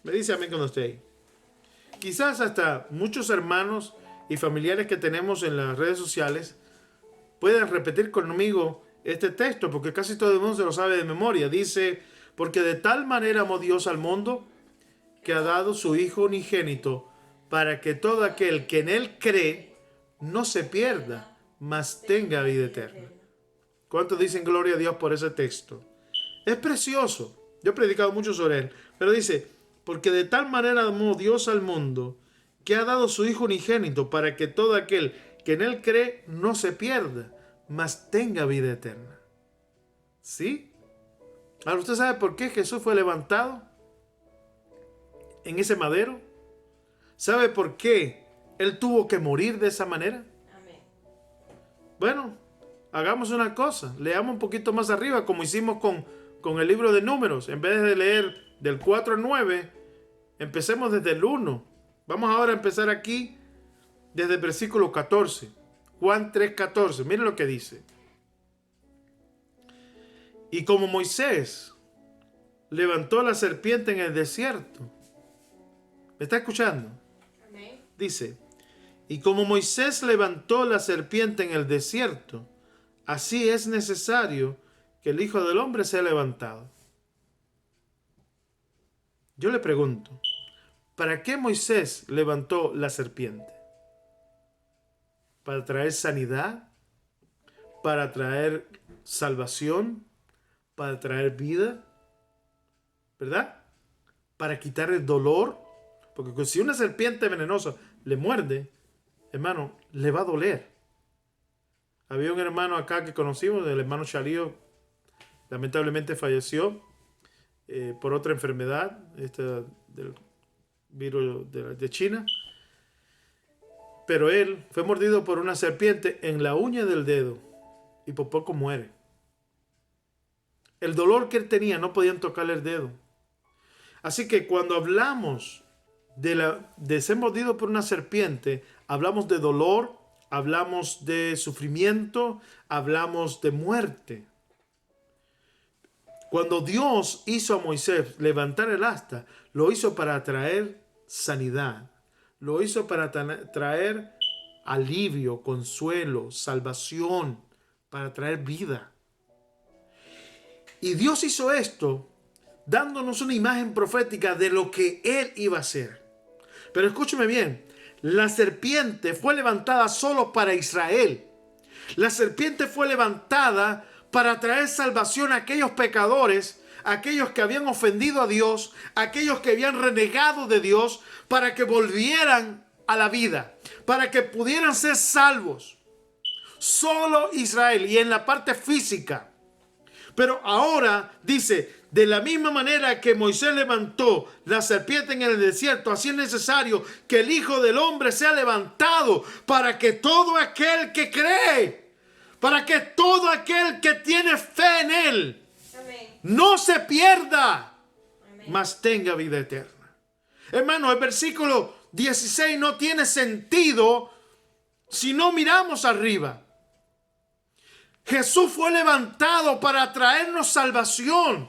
Me dice amén cuando esté ahí. Quizás hasta muchos hermanos y familiares que tenemos en las redes sociales puedan repetir conmigo este texto, porque casi todo el mundo se lo sabe de memoria. Dice, porque de tal manera amó Dios al mundo, que ha dado su Hijo unigénito, para que todo aquel que en Él cree no se pierda, mas tenga vida eterna. ¿Cuántos dicen gloria a Dios por ese texto? Es precioso. Yo he predicado mucho sobre él, pero dice, porque de tal manera amó Dios al mundo, que ha dado su Hijo unigénito, para que todo aquel que en Él cree no se pierda, mas tenga vida eterna. ¿Sí? Ahora, ¿usted sabe por qué Jesús fue levantado en ese madero? ¿Sabe por qué Él tuvo que morir de esa manera? Amén. Bueno, hagamos una cosa. Leamos un poquito más arriba, como hicimos con el libro de Números. En vez de leer del 4 al 9, empecemos desde el 1. Vamos ahora a empezar aquí desde el versículo 14. Juan 3:14. Miren lo que dice. Y como Moisés levantó la serpiente en el desierto. ¿Me está escuchando? Amén. Dice, y como Moisés levantó la serpiente en el desierto, así es necesario que el Hijo del Hombre sea levantado. Yo le pregunto, ¿para qué Moisés levantó la serpiente? ¿Para traer sanidad? ¿Para traer salvación? ¿Para traer vida? ¿Verdad? ¿Para quitar el dolor? Porque si una serpiente venenosa le muerde, hermano, le va a doler. Había un hermano acá que conocimos, el hermano Chalío, lamentablemente falleció por otra enfermedad, del virus de China. Pero él fue mordido por una serpiente en la uña del dedo y por poco muere. El dolor que él tenía, no podían tocarle el dedo. Así que cuando hablamos de ser mordido por una serpiente, hablamos de dolor, hablamos de sufrimiento, hablamos de muerte. Cuando Dios hizo a Moisés levantar el asta, lo hizo para traer sanidad. Lo hizo para traer alivio, consuelo, salvación, para traer vida. Y Dios hizo esto dándonos una imagen profética de lo que Él iba a hacer. Pero escúcheme bien, la serpiente fue levantada solo para Israel. La serpiente fue levantada para traer salvación a aquellos pecadores, a aquellos que habían ofendido a Dios, a aquellos que habían renegado de Dios, para que volvieran a la vida, para que pudieran ser salvos. Solo Israel, y en la parte física. Pero ahora dice, de la misma manera que Moisés levantó la serpiente en el desierto, así es necesario que el Hijo del Hombre sea levantado, para que todo aquel que cree, para que todo aquel que tiene fe en Él, amén, no se pierda, amén, mas tenga vida eterna. Hermano, el versículo 16 no tiene sentido si no miramos arriba. Jesús fue levantado para traernos salvación.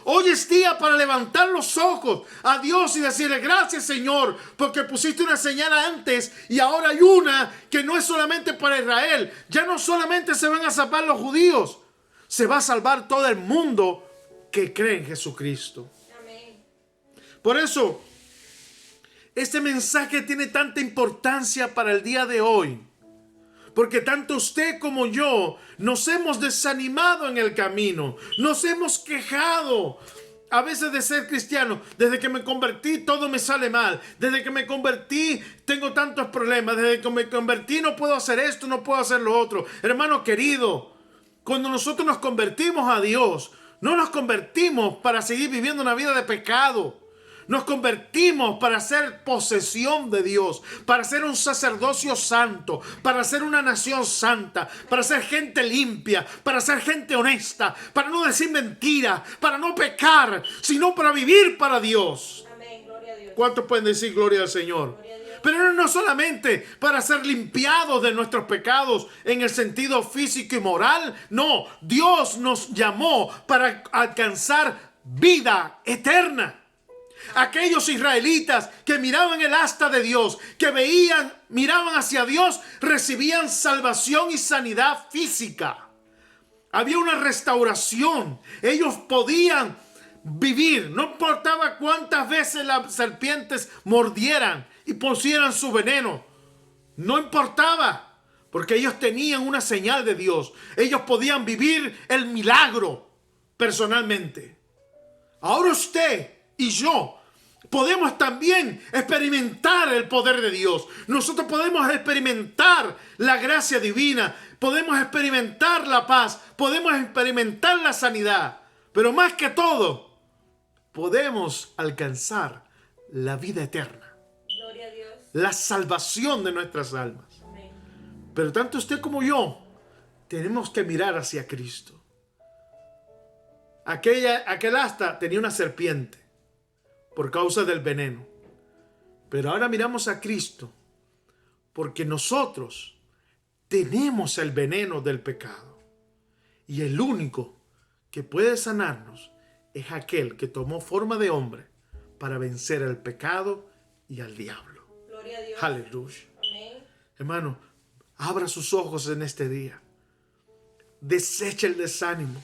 Hoy es día para levantar los ojos a Dios y decirle gracias, Señor, porque pusiste una señal antes y ahora hay una que no es solamente para Israel. Ya no solamente se van a salvar los judíos, se va a salvar todo el mundo que cree en Jesucristo. Amén. Por eso, este mensaje tiene tanta importancia para el día de hoy. Porque tanto usted como yo nos hemos desanimado en el camino. Nos hemos quejado a veces de ser cristiano. Desde que me convertí todo me sale mal. Desde que me convertí tengo tantos problemas. Desde que me convertí no puedo hacer esto, no puedo hacer lo otro. Hermano querido, cuando nosotros nos convertimos a Dios, no nos convertimos para seguir viviendo una vida de pecado. Nos convertimos para ser posesión de Dios, para ser un sacerdocio santo, para ser una nación santa, para ser gente limpia, para ser gente honesta, para no decir mentiras, para no pecar, sino para vivir para Dios. Amén, gloria a Dios. ¿Cuántos pueden decir gloria al Señor? Gloria a Dios. Pero no solamente para ser limpiados de nuestros pecados en el sentido físico y moral. No, Dios nos llamó para alcanzar vida eterna. Aquellos israelitas que miraban el asta de Dios, que miraban hacia Dios, recibían salvación y sanidad física. Había una restauración. Ellos podían vivir, no importaba cuántas veces las serpientes mordieran y pusieran su veneno. No importaba, porque ellos tenían una señal de Dios. Ellos podían vivir el milagro personalmente. Ahora usted y yo podemos también experimentar el poder de Dios. Nosotros podemos experimentar la gracia divina. Podemos experimentar la paz. Podemos experimentar la sanidad. Pero más que todo, podemos alcanzar la vida eterna. Gloria a Dios. La salvación de nuestras almas. Amén. Pero tanto usted como yo tenemos que mirar hacia Cristo. Aquel asta tenía una serpiente por causa del veneno. Pero ahora miramos a Cristo porque nosotros tenemos el veneno del pecado. Y el único que puede sanarnos es aquel que tomó forma de hombre para vencer al pecado y al diablo. Gloria a Dios. Aleluya. Amén. Hermano, abra sus ojos en este día. Deseche el desánimo.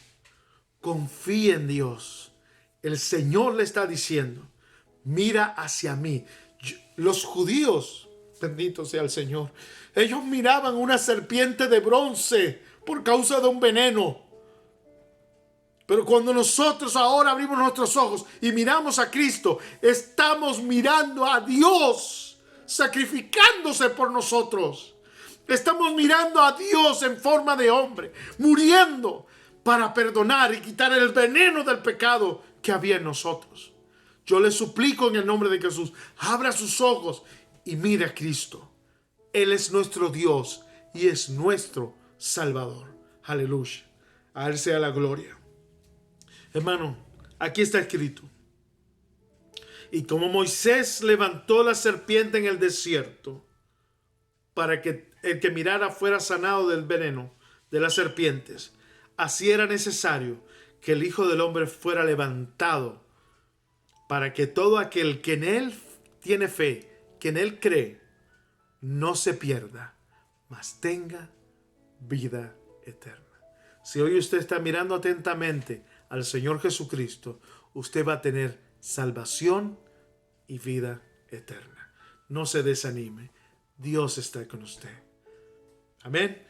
Confíe en Dios. El Señor le está diciendo, mira hacia mí. Los judíos, bendito sea el Señor, ellos miraban una serpiente de bronce por causa de un veneno. Pero cuando nosotros ahora abrimos nuestros ojos y miramos a Cristo, estamos mirando a Dios sacrificándose por nosotros. Estamos mirando a Dios en forma de hombre, muriendo para perdonar y quitar el veneno del pecado que había en nosotros. Yo le suplico en el nombre de Jesús, abra sus ojos y mire a Cristo. Él es nuestro Dios y es nuestro Salvador. Aleluya. A Él sea la gloria. Hermano, aquí está escrito. Y como Moisés levantó la serpiente en el desierto para que el que mirara fuera sanado del veneno de las serpientes, así era necesario que el Hijo del Hombre fuera levantado para que todo aquel que en Él tiene fe, que en Él cree, no se pierda, mas tenga vida eterna. Si hoy usted está mirando atentamente al Señor Jesucristo, usted va a tener salvación y vida eterna. No se desanime. Dios está con usted. Amén.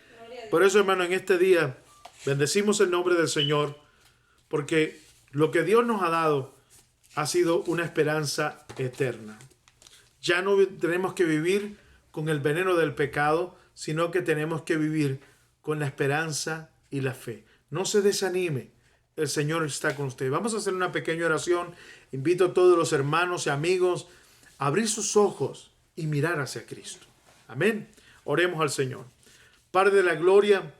Por eso, hermano, en este día bendecimos el nombre del Señor, porque lo que Dios nos ha dado ha sido una esperanza eterna. Ya no tenemos que vivir con el veneno del pecado, sino que tenemos que vivir con la esperanza y la fe. No se desanime. El Señor está con usted. Vamos a hacer una pequeña oración. Invito a todos los hermanos y amigos a abrir sus ojos y mirar hacia Cristo. Amén. Oremos al Señor. Padre de la gloria,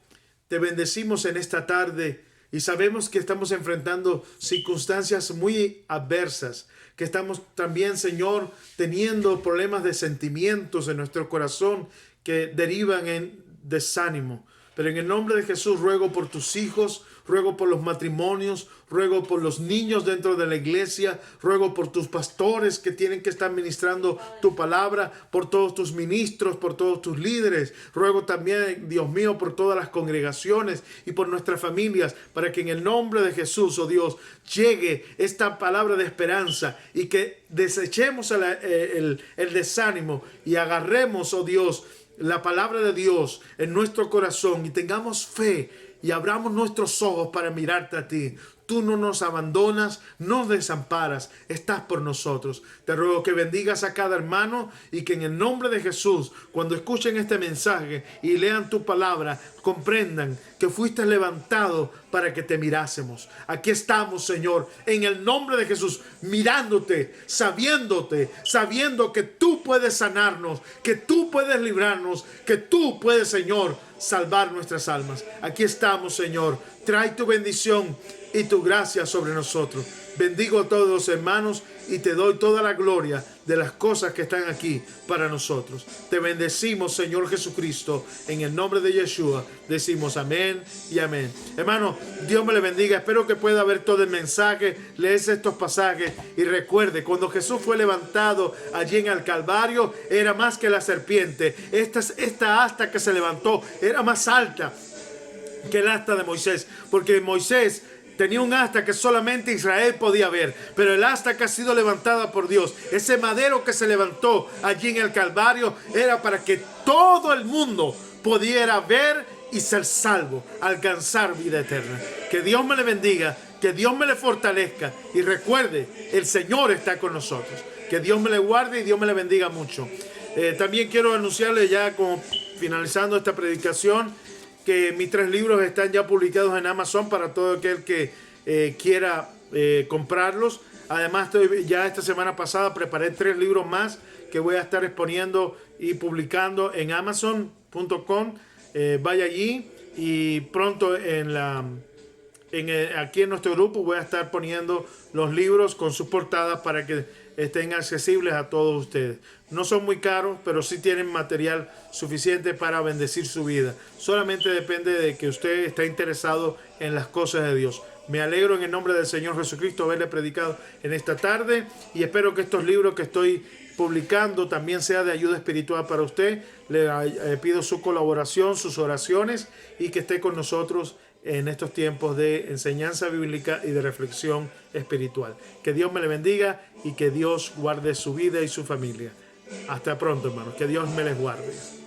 te bendecimos en esta tarde y sabemos que estamos enfrentando circunstancias muy adversas, que estamos también, Señor, teniendo problemas de sentimientos en nuestro corazón que derivan en desánimo. Pero en el nombre de Jesús ruego por tus hijos, ruego por los matrimonios, ruego por los niños dentro de la iglesia, ruego por tus pastores que tienen que estar ministrando tu palabra, por todos tus ministros, por todos tus líderes. Ruego también, Dios mío, por todas las congregaciones y por nuestras familias, para que en el nombre de Jesús, oh Dios, llegue esta palabra de esperanza y que desechemos el desánimo y agarremos, oh Dios, la palabra de Dios en nuestro corazón y tengamos fe y abramos nuestros ojos para mirarte a ti. Tú no nos abandonas, no desamparas, estás por nosotros. Te ruego que bendigas a cada hermano y que en el nombre de Jesús, cuando escuchen este mensaje y lean tu palabra, comprendan que fuiste levantado para que te mirásemos. Aquí estamos, Señor, en el nombre de Jesús, mirándote, sabiendo que tú puedes sanarnos, que tú puedes librarnos, que tú puedes, Señor, salvar nuestras almas. Aquí estamos, Señor. Trae tu bendición y tu gracia sobre nosotros. Bendigo a todos los hermanos y te doy toda la gloria de las cosas que están aquí para nosotros. Te bendecimos, Señor Jesucristo, en el nombre de Yeshua. Decimos amén y amén. Hermano, Dios me le bendiga. Espero que pueda ver todo el mensaje, lees estos pasajes y recuerde, cuando Jesús fue levantado allí en el Calvario, era más que la serpiente. Esta asta que se levantó era más alta que el asta de Moisés, porque Moisés tenía un asta que solamente Israel podía ver, pero el asta que ha sido levantada por Dios, ese madero que se levantó allí en el Calvario, era para que todo el mundo pudiera ver y ser salvo, alcanzar vida eterna. Que Dios me le bendiga, que Dios me le fortalezca y recuerde, el Señor está con nosotros. Que Dios me le guarde y Dios me le bendiga mucho. También quiero anunciarle, ya como finalizando esta predicación, que mis 3 libros están ya publicados en Amazon para todo aquel que quiera comprarlos. Además, ya esta semana pasada preparé 3 libros más que voy a estar exponiendo y publicando en Amazon.com. Vaya allí y pronto aquí en nuestro grupo voy a estar poniendo los libros con sus portadas para que estén accesibles a todos ustedes. No son muy caros, pero sí tienen material suficiente para bendecir su vida. Solamente depende de que usted esté interesado en las cosas de Dios. Me alegro en el nombre del Señor Jesucristo haberle predicado en esta tarde y espero que estos libros que estoy publicando también sea de ayuda espiritual para usted. Le pido su colaboración, sus oraciones y que esté con nosotros en estos tiempos de enseñanza bíblica y de reflexión espiritual. Que Dios me le bendiga y que Dios guarde su vida y su familia. Hasta pronto, hermanos. Que Dios me les guarde.